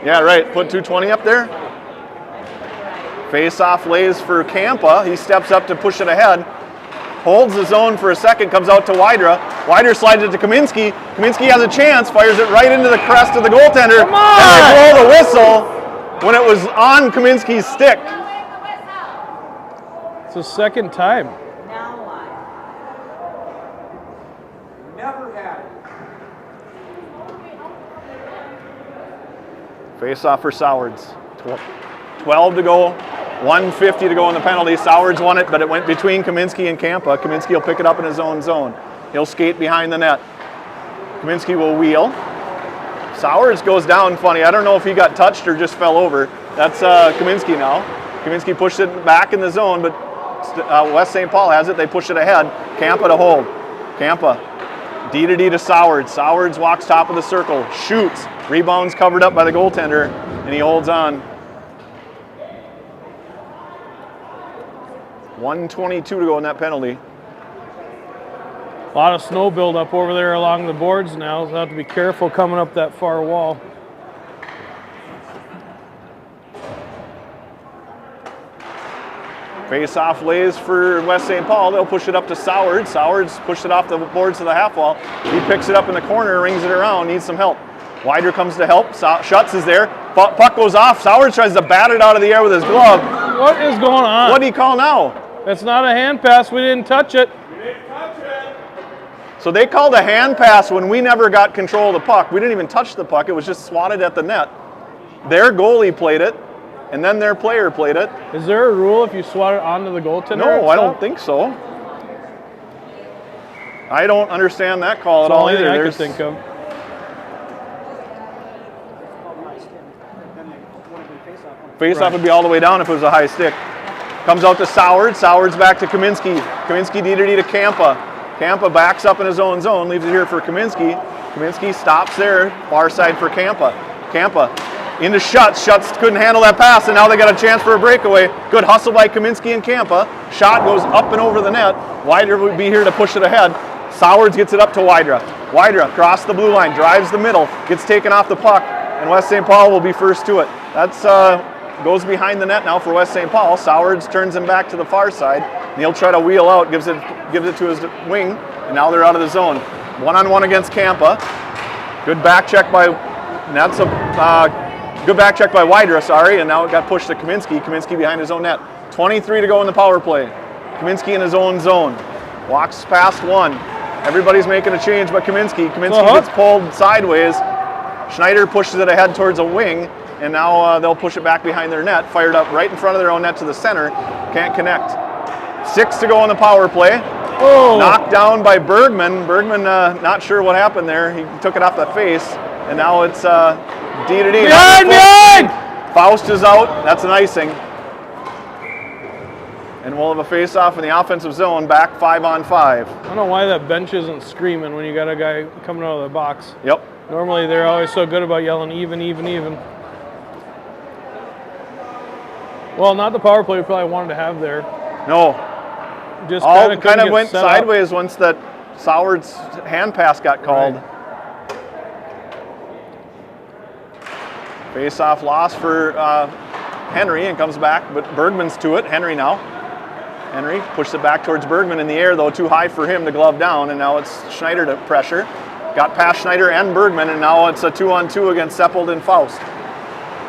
B: Yeah, right. Put 220 up there. Face-off lays for Kampa. He steps up to push it ahead. Holds the zone for a second, comes out to Wydra. Wydra slides it to Kaminsky. Kaminsky has a chance, fires it right into the crest of the goaltender.
A: Come on!
B: And they blow the whistle when it was on Kaminsky's stick.
A: It's the second time.
C: Now what?
D: Never had it.
B: Face-off for Sowards. 12 to go. 1:50 to go in the penalty. Sowards won it, but it went between Kaminsky and Kampa. Kaminsky will pick it up in his own zone. He'll skate behind the net. Kaminsky will wheel. Sowards goes down funny. I don't know if he got touched or just fell over. That's Kaminsky now. Kaminsky pushed it back in the zone, but West St. Paul has it. They push it ahead. Kampa to hold. Kampa. D to D to Sowards. Sowards walks top of the circle. Shoots. Rebounds covered up by the goaltender, and he holds on. 1:22 to go in that penalty.
A: A lot of snow buildup over there along the boards now, so I have to be careful coming up that far wall.
B: Face-off lays for West St. Paul. They'll push it up to Sowards. Sowards pushed it off the boards to the half wall. He picks it up in the corner, rings it around, needs some help. Wydra comes to help. Schutz is there. Puck goes off. Sowards tries to bat it out of the air with his glove.
A: What is going on?
B: What do you call now?
A: It's not a hand pass. We didn't touch it.
B: So they called a hand pass when we never got control of the puck. We didn't even touch the puck. It was just swatted at the net. Their goalie played it, and then their player played it.
A: Is there a rule if you swat it onto the goaltender?
B: No, I don't think so. I don't understand that call at all either.
A: I could think of.
B: Face-off would be all the way down if it was a high stick. Comes out to Sowards. Sowards back to Kaminsky. Kaminsky D to D to Kampa. Kampa backs up in his own zone, leaves it here for Kaminsky. Kaminsky stops there, far side for Kampa. Kampa into Schutz. Schutz couldn't handle that pass, and now they got a chance for a breakaway. Good hustle by Kaminsky and Kampa. Shot goes up and over the net. Wydra would be here to push it ahead. Sowards gets it up to Wydra. Wydra across the blue line, drives the middle, gets taken off the puck, and West St. Paul will be first to it. That's goes behind the net now for West St. Paul. Sowards turns him back to the far side, and he'll try to wheel out, gives it to his wing, and now they're out of the zone. One-on-one against Kampa. Good back check by good back check by Wydra, and now it got pushed to Kaminsky. Kaminsky behind his own net. 23 to go in the power play. Kaminsky in his own zone. Walks past one. Everybody's making a change but Kaminsky. Kaminsky gets pulled sideways. Schneider pushes it ahead towards a wing, and now they'll push it back behind their net. Fired up right in front of their own net to the center. Can't connect. 6 to go in the power play.
A: Oh.
B: Knocked down by Bergman. Bergman not sure what happened there. He took it off the face, and now it's D to D.
A: Behind!
B: Faust is out. That's an icing. And we'll have a face-off in the offensive zone, back 5-on-5.
A: I don't know why that bench isn't screaming when you got a guy coming out of the box.
B: Yep.
A: Normally they're always so good about yelling even, even, even. Well, not the power play we probably wanted to have there.
B: No.
A: Just
B: All
A: kind of
B: went sideways once that Soward's hand pass got called.
A: Right.
B: Face-off loss for Henry and comes back, but Bergman's to it. Henry now. Henry pushes it back towards Bergman in the air, though too high for him to glove down, and now it's Schneider to pressure. Got past Schneider and Bergman, and now it's a 2-on-2 against Seppold and Faust.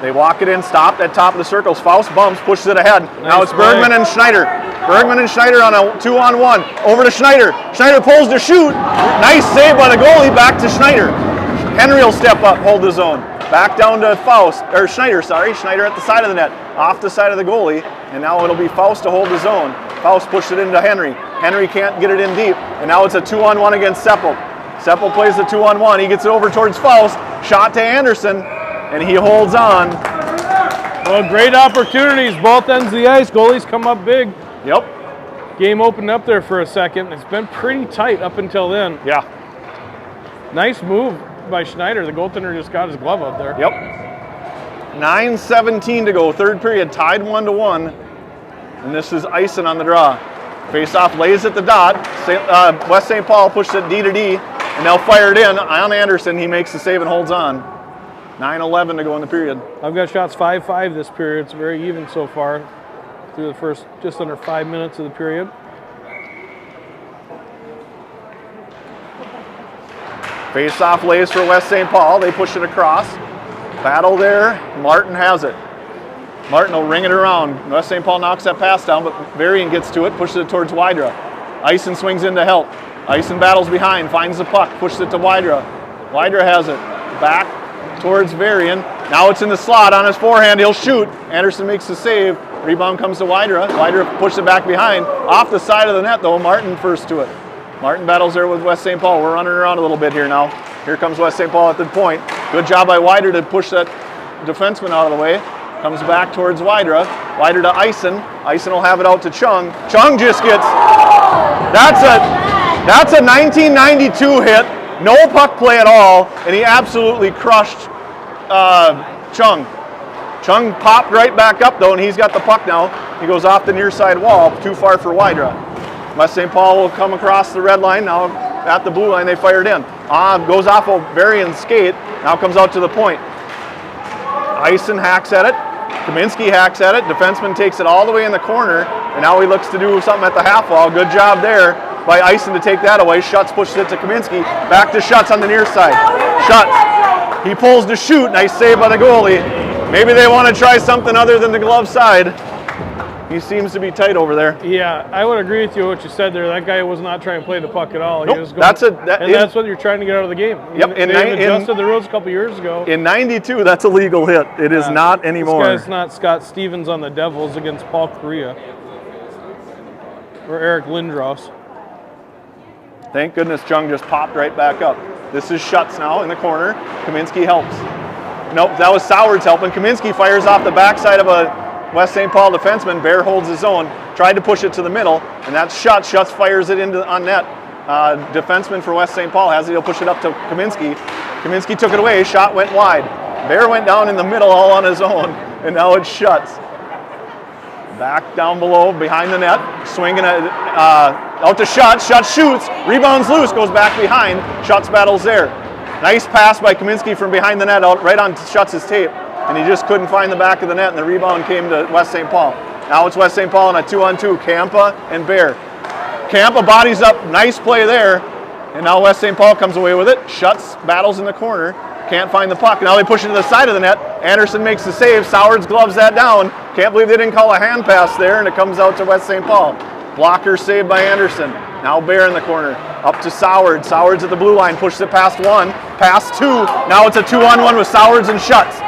B: They walk it in, stopped at top of the circles. Faust bumps, pushes it ahead. Now it's Bergman and Schneider. Bergman and Schneider on a 2-on-1. Over to Schneider. Schneider pulls to shoot. Nice save by the goalie, back to Schneider. Henry will step up, hold the zone. Back down to Faust, or Schneider, sorry. Schneider at the side of the net, off the side of the goalie, and now it'll be Faust to hold the zone. Faust pushed it into Henry. Henry can't get it in deep, and now it's a 2-on-1 against Seppold. Seppold plays the 2-on-1. He gets it over towards Faust. Shot to Anderson, and he holds on.
A: Well, great opportunities, both ends of the ice. Goalies come up big.
B: Yep.
A: Game opened up there for a second. It's been pretty tight up until then.
B: Yeah.
A: Nice move by Schneider. The goaltender just got his glove up there.
B: Yep. 9:17 to go, third period, tied 1-1. And this is Eisen on the draw. Face-off lays at the dot. West St. Paul pushes it D to D, and they'll fire it in on Anderson. He makes the save and holds on. 9:11 to go in the period.
A: I've got shots 5-5 this period. It's very even so far through the first just under 5 minutes of the period.
B: Face-off lays for West St. Paul. They push it across. Battle there. Martin has it. Martin will ring it around. West St. Paul knocks that pass down, but Varian gets to it, pushes it towards Wydra. Eisen swings in to help. Eisen battles behind, finds the puck, pushes it to Wydra. Wydra has it. Back towards Varian. Now it's in the slot on his forehand. He'll shoot. Anderson makes the save. Rebound comes to Wydra. Wydra pushes it back behind. Off the side of the net, though. Martin first to it. Martin battles there with West St. Paul. We're running around a little bit here now. Here comes West St. Paul at the point. Good job by Wydra to push that defenseman out of the way. Comes back towards Wydra. Wydra to Eisen. Eisen will have it out to Chung. Chung just gets... That's a 1992 hit. No puck play at all, and he absolutely crushed Chung. Chung popped right back up, though, and he's got the puck now. He goes off the near side wall, too far for Wydra. West St. Paul will come across the red line. Now at the blue line, they fired in. Goes off a Varian skate. Now comes out to the point. Eisen hacks at it. Kaminsky hacks at it. Defenseman takes it all the way in the corner, and now he looks to do something at the half wall. Good job there by Eisen to take that away. Schutz pushes it to Kaminsky. Back to Schutz on the near side. Schutz. He pulls to shoot. Nice save by the goalie. Maybe they want to try something other than the glove side. He seems to be tight over there.
A: Yeah, I would agree with you what you said there. That guy was not trying to play the puck at all.
B: Nope,
A: he was going,
B: that's
A: what you're trying to get out of the game.
B: Yep.
A: They adjusted the rules a couple years ago.
B: In 92, that's a legal hit. It is not anymore.
A: This guy's not Scott Stevens on the Devils against Paul Correa. Or Eric Lindros.
B: Thank goodness Chung just popped right back up. This is Schutz now in the corner. Kaminsky helps. Nope, that was Soward's helping. Kaminsky fires off the backside of a West St. Paul defenseman. Bear holds his own. Tried to push it to the middle, and that's Schutz. Schutz fires it into on net. Defenseman for West St. Paul has it. He'll push it up to Kaminsky. Kaminsky took it away. Shot went wide. Bear went down in the middle all on his own, and now it's Schutz. Back down below, behind the net, swinging out to Schutz. Schutz shoots, rebounds loose, goes back behind. Schutz battles there. Nice pass by Kaminsky from behind the net, out right on Schutz's tape, and he just couldn't find the back of the net, and the rebound came to West St. Paul. Now it's West St. Paul on a 2-on-2, Kampa and Bear. Kampa bodies up, nice play there, and now West St. Paul comes away with it. Schutz battles in the corner, can't find the puck. Now they push it to the side of the net. Anderson makes the save. Sowards gloves that down. Can't believe they didn't call a hand pass there, and it comes out to West St. Paul. Blocker saved by Anderson. Now Bear in the corner. Up to Soward. Sowards at the blue line. Pushes it past one. Past two. Now it's a 2-on-1 with Sowards and Schutz.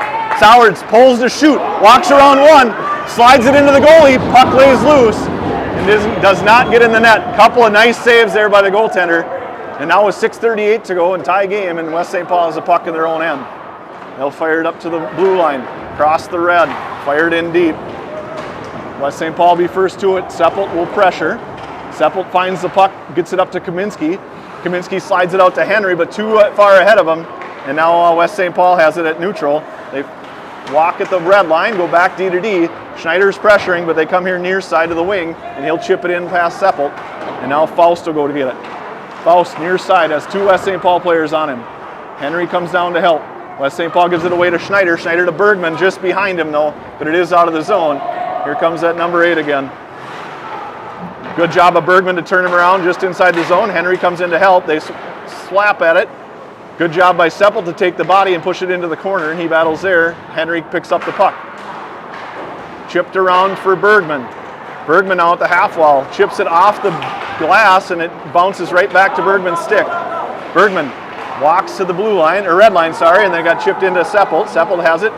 B: Sowards pulls to shoot. Walks around one. Slides it into the goalie. Puck lays loose. And does not get in the net. Couple of nice saves there by the goaltender. And now with 6:38 to go and tie game, and West St. Paul has a puck in their own end. They'll fire it up to the blue line. Across the red, fired in deep. West St. Paul be first to it. Seppelt will pressure. Seppelt finds the puck, gets it up to Kaminsky. Kaminsky slides it out to Henry, but too far ahead of him. And now West St. Paul has it at neutral. They walk at the red line, go back D to D. Schneider's pressuring, but they come here near side of the wing, and he'll chip it in past Seppelt. And now Faust will go to get it. Faust near side has 2 West St. Paul players on him. Henry comes down to help. West St. Paul gives it away to Schneider. Schneider to Bergman, just behind him though, but it is out of the zone. Here comes that number 8 again. Good job of Bergman to turn him around just inside the zone. Henry comes in to help. They slap at it. Good job by Seppelt to take the body and push it into the corner, and he battles there. Henry picks up the puck. Chipped around for Bergman. Bergman now at the half wall. Chips it off the glass, and it bounces right back to Bergman's stick. Bergman walks to the blue line, or red line, sorry, and then got chipped into Seppelt. Seppelt has it.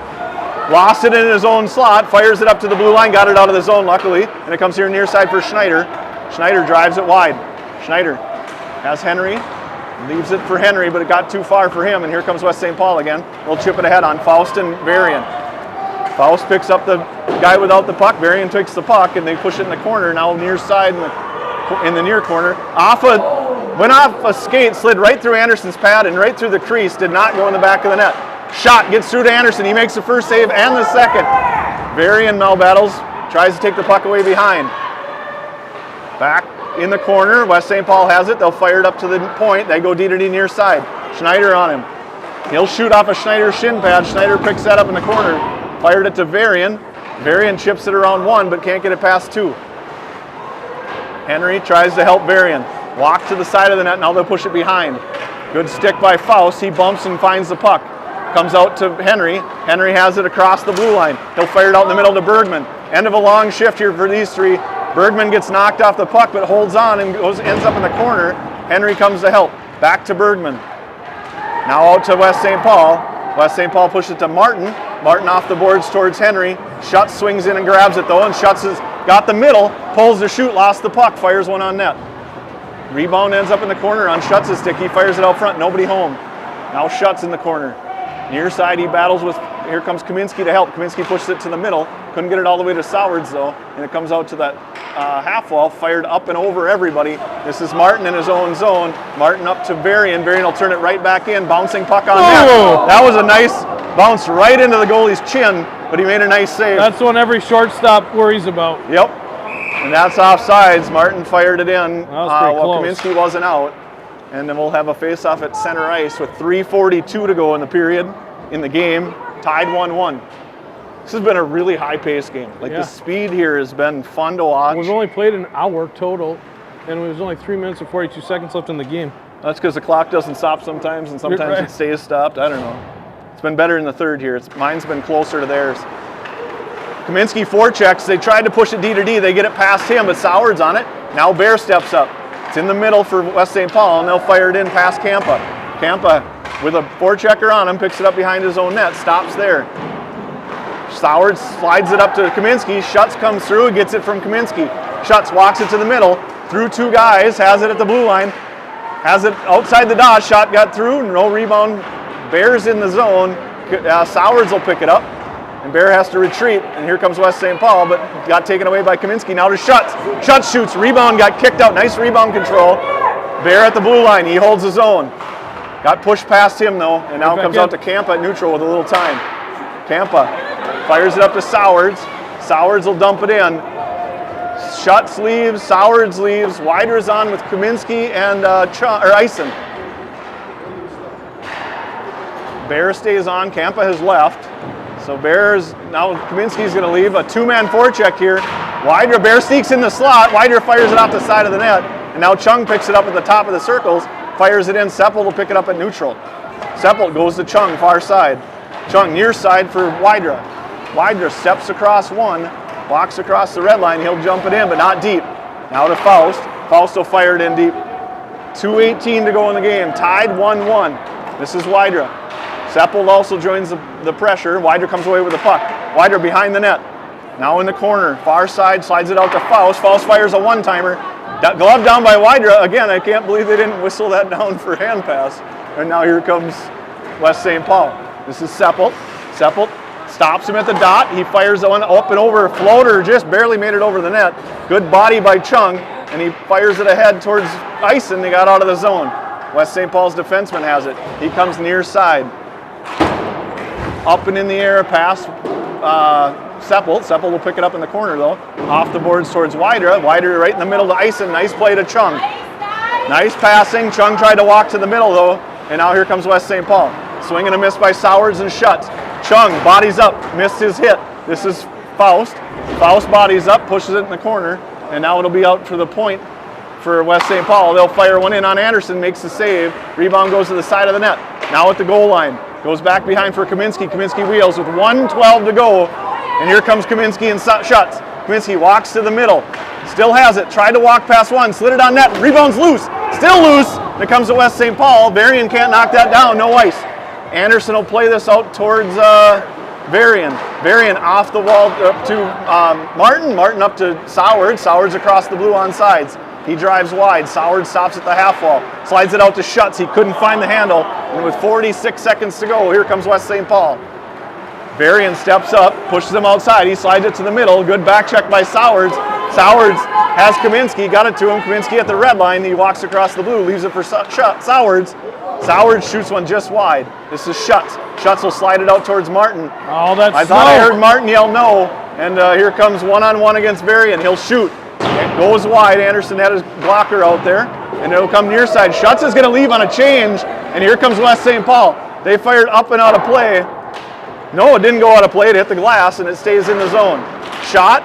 B: Lost it in his own slot, fires it up to the blue line, got it out of the zone luckily, and it comes here near side for Schneider. Schneider drives it wide. Schneider has Henry, leaves it for Henry, but it got too far for him, and here comes West St. Paul again. They'll chip it ahead on Faust and Varian. Faust picks up the guy without the puck, Varian takes the puck, and they push it in the corner, now near side in the near corner. Went off a skate, slid right through Anderson's pad and right through the crease, did not go in the back of the net. Shot gets through to Anderson, he makes the first save and the second. Varian now battles, tries to take the puck away behind. Back in the corner, West St. Paul has it, they'll fire it up to the point, they go D to D near side. Schneider on him. He'll shoot off a Schneider shin pad, Schneider picks that up in the corner, fired it to Varian. Varian chips it around 1, but can't get it past 2. Henry tries to help Varian. Walk to the side of the net, now they'll push it behind. Good stick by Faust, he bumps and finds the puck. Comes out to Henry. Henry has it across the blue line. He'll fire it out in the middle to Bergman. End of a long shift here for these 3. Bergman gets knocked off the puck but holds on and ends up in the corner. Henry comes to help. Back to Bergman. Now out to West St. Paul. West St. Paul pushes it to Martin. Martin off the boards towards Henry. Schutz swings in and grabs it though, and Schutz has got the middle, pulls the shoot, lost the puck, fires one on net. Rebound ends up in the corner on Schutz's stick. He fires it out front, nobody home. Now Schutz in the corner. Near side, he battles with, here comes Kaminsky to help. Kaminsky pushes it to the middle. Couldn't get it all the way to Sowards though, and it comes out to that half wall, fired up and over everybody. This is Martin in his own zone. Martin up to Varian. Varian will turn it right back in, bouncing puck on net. That was a nice bounce right into the goalie's chin, but he made a nice save.
A: That's the one every shortstop worries about.
B: Yep, and that's offsides. Martin fired it in while Kaminsky wasn't out. And then we'll have a face-off at center ice with 3:42 to go in the period, in the game, tied 1-1. This has been a really high-paced game. The speed here has been fun to watch.
A: We've only played an hour total, and there's only 3 minutes and 42 seconds left in the game.
B: That's because the clock doesn't stop sometimes, and sometimes it stays stopped. I don't know. It's been better in the third here. Mine's been closer to theirs. Kaminsky forechecks. They tried to push it D to D. They get it past him, but Sowards on it. Now Bear steps up. It's in the middle for West St. Paul, and they'll fire it in past Kampa. Kampa, with a forechecker on him, picks it up behind his own net, stops there. Sowards slides it up to Kaminsky. Schutz comes through, gets it from Kaminsky. Schutz walks it to the middle, through 2 guys, has it at the blue line, has it outside the dot. Shot got through, no rebound. Bear's in the zone. Sowards will pick it up, and Bear has to retreat, and here comes West St. Paul, but got taken away by Kaminsky. Now to Schutz. Schutz shoots, rebound, got kicked out. Nice rebound control. Bear at the blue line, he holds his own. Got pushed past him though, and now comes out to Kampa at neutral with a little time. Kampa fires it up to Sowards. Sowards will dump it in. Schutz leaves, Sowards leaves. Wider's on with Kaminsky and Eisen. Bear stays on, Kampa has left. So now Kaminsky's going to leave. A 2-man forecheck here. Wider, Bear sneaks in the slot. Wider fires it off the side of the net. And now Chung picks it up at the top of the circles. Fires it in. Seppelt will pick it up at neutral. Seppelt goes to Chung, far side. Chung near side for Widra. Widra steps across 1. Walks across the red line. He'll jump it in, but not deep. Now to Faust. Faust will fire it in deep. 2:18 to go in the game. Tied 1-1. This is Widra. Seppelt also joins the pressure. Widra comes away with the puck. Widra behind the net. Now in the corner. Far side, slides it out to Faust. Faust fires a one-timer. Glove down by Widra. Again, I can't believe they didn't whistle that down for hand pass. And now here comes West St. Paul. This is Seppelt. Seppelt Stops him at the dot. He fires one up and over. Floater just barely made it over the net. Good body by Chung, and he fires it ahead towards ice, and they got out of the zone. West St. Paul's defenseman has it. He comes near side. Up and in the air, pass Seppel. Seppel will pick it up in the corner, though. Off the boards towards Wider. Wider right in the middle to Ison. Nice play to Chung. Nice passing. Chung tried to walk to the middle, though, and now here comes West St. Paul. Swing and a miss by Sowards and Schutz. Chung bodies up, missed his hit. This is Faust. Faust bodies up, pushes it in the corner, and now it'll be out for the point for West St. Paul. They'll fire one in on Anderson, makes the save. Rebound goes to the side of the net. Now at the goal line. Goes back behind for Kaminsky. Kaminsky wheels with 1:12 to go. And here comes Kaminsky and Schutz. Kaminsky walks to the middle. Still has it. Tried to walk past one. Slid it on net. Rebound's loose. Still loose. And it comes to West St. Paul. Varian can't knock that down. No ice. Anderson will play this out towards Varian. Varian off the wall up to Martin. Martin up to Sowards. Sowards across the blue on sides. He drives wide. Sowards stops at the half wall. Slides it out to Schutz. He couldn't find the handle. And with 46 seconds to go, here comes West St. Paul. Varian steps up, pushes him outside. He slides it to the middle. Good back check by Sowards. Sowards has Kaminsky. Got it to him. Kaminsky at the red line. He walks across the blue. Leaves it for Sowards. Sowards shoots one just wide. This is Schutz. Schutz will slide it out towards Martin.
A: Oh, that's
B: I thought I heard Martin yell no. And here comes one-on-one against Varian. He'll shoot. It goes wide. Anderson had his blocker out there. And it'll come near side. Schutz is going to leave on a change. And here comes West St. Paul. They fired up and out of play. No, it didn't go out of play. It hit the glass, and it stays in the zone. Shot.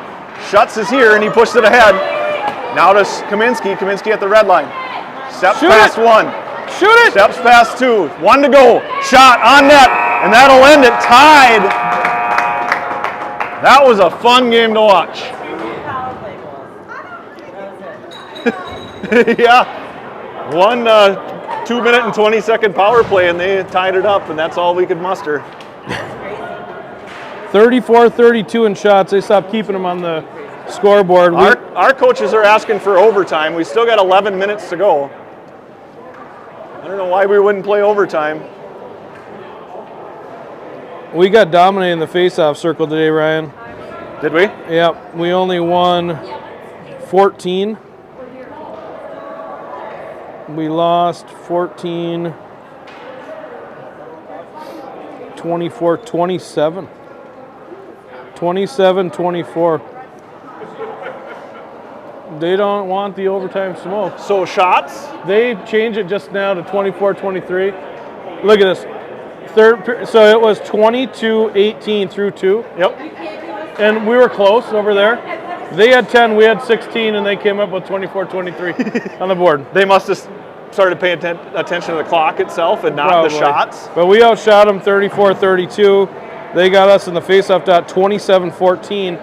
B: Schutz is here, and he pushed it ahead. Now to Kaminsky. Kaminsky at the red line. Steps past one.
A: Shoot it!
B: Steps past two. One to go. Shot on net, and that'll end it. Tied. That was a fun game to watch.
C: Powerplay goals.
B: Yeah. One 2-minute and 20-second power play, and they tied it up, and that's all we could muster.
A: 34-32 in shots. They stopped keeping them on the scoreboard.
B: Our coaches are asking for overtime. We still got 11 minutes to go. I don't know why we wouldn't play overtime.
A: We got dominated in the face-off circle today, Ryan.
B: Did we?
A: Yep. We only won 14. We lost 14, 24, 27. 27-24. They don't want the overtime smoke.
B: So shots?
A: They changed it just now to 24-23. Look at this. So it was 22-18 through 2.
B: Yep.
A: And we were close over there. They had 10, we had 16, and they came up with 24-23 on the board.
B: They must have started paying attention to the clock itself and not
A: Probably.
B: the shots.
A: But we outshot them 34-32. They got us in the face-off dot 27-14.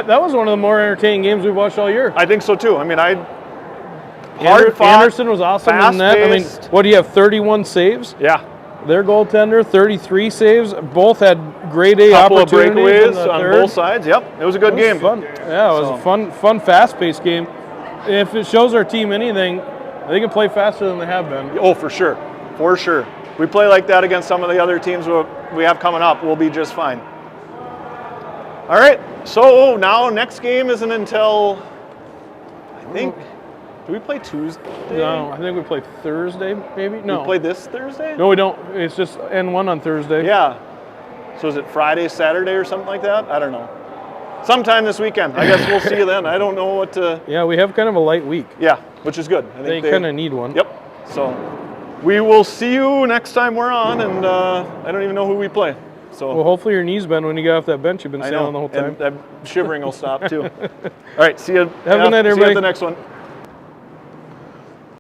A: That was one of the more entertaining games we've watched all year.
B: I think so too. I mean,
A: Anderson was awesome in that. I mean, what do you have, 31 saves?
B: Yeah.
A: Their goaltender, 33 saves. Both had grade A
B: Couple of
A: opportunities
B: breakaways on both sides. Yep. It was a good game.
A: Fun. Yeah, it was a fun, fast-paced game. If it shows our team anything, they can play faster than they have been.
B: Oh, for sure. For sure. We play like that against some of the other teams we have coming up, we'll be just fine. All right, so now next game isn't until, I think, do we play Tuesday?
A: No, I think we play Thursday, maybe? No.
B: We play this Thursday?
A: No, we don't. It's just N1 on Thursday.
B: Yeah. So is it Friday, Saturday, or something like that? I don't know. Sometime this weekend. I guess we'll see you then. I don't know what to...
A: Yeah, we have kind of a light week.
B: Yeah, which is good. I
A: They
B: think
A: kind of need one.
B: Yep. So we will see you next time we're on, and I don't even know who we play. So
A: Well, hopefully your knees bend when you get off that bench you've been
B: I
A: sailing
B: know,
A: the whole time.
B: and shivering will stop too. All right, see you.
A: Have a good night,
B: See you
A: everybody.
B: at the next one.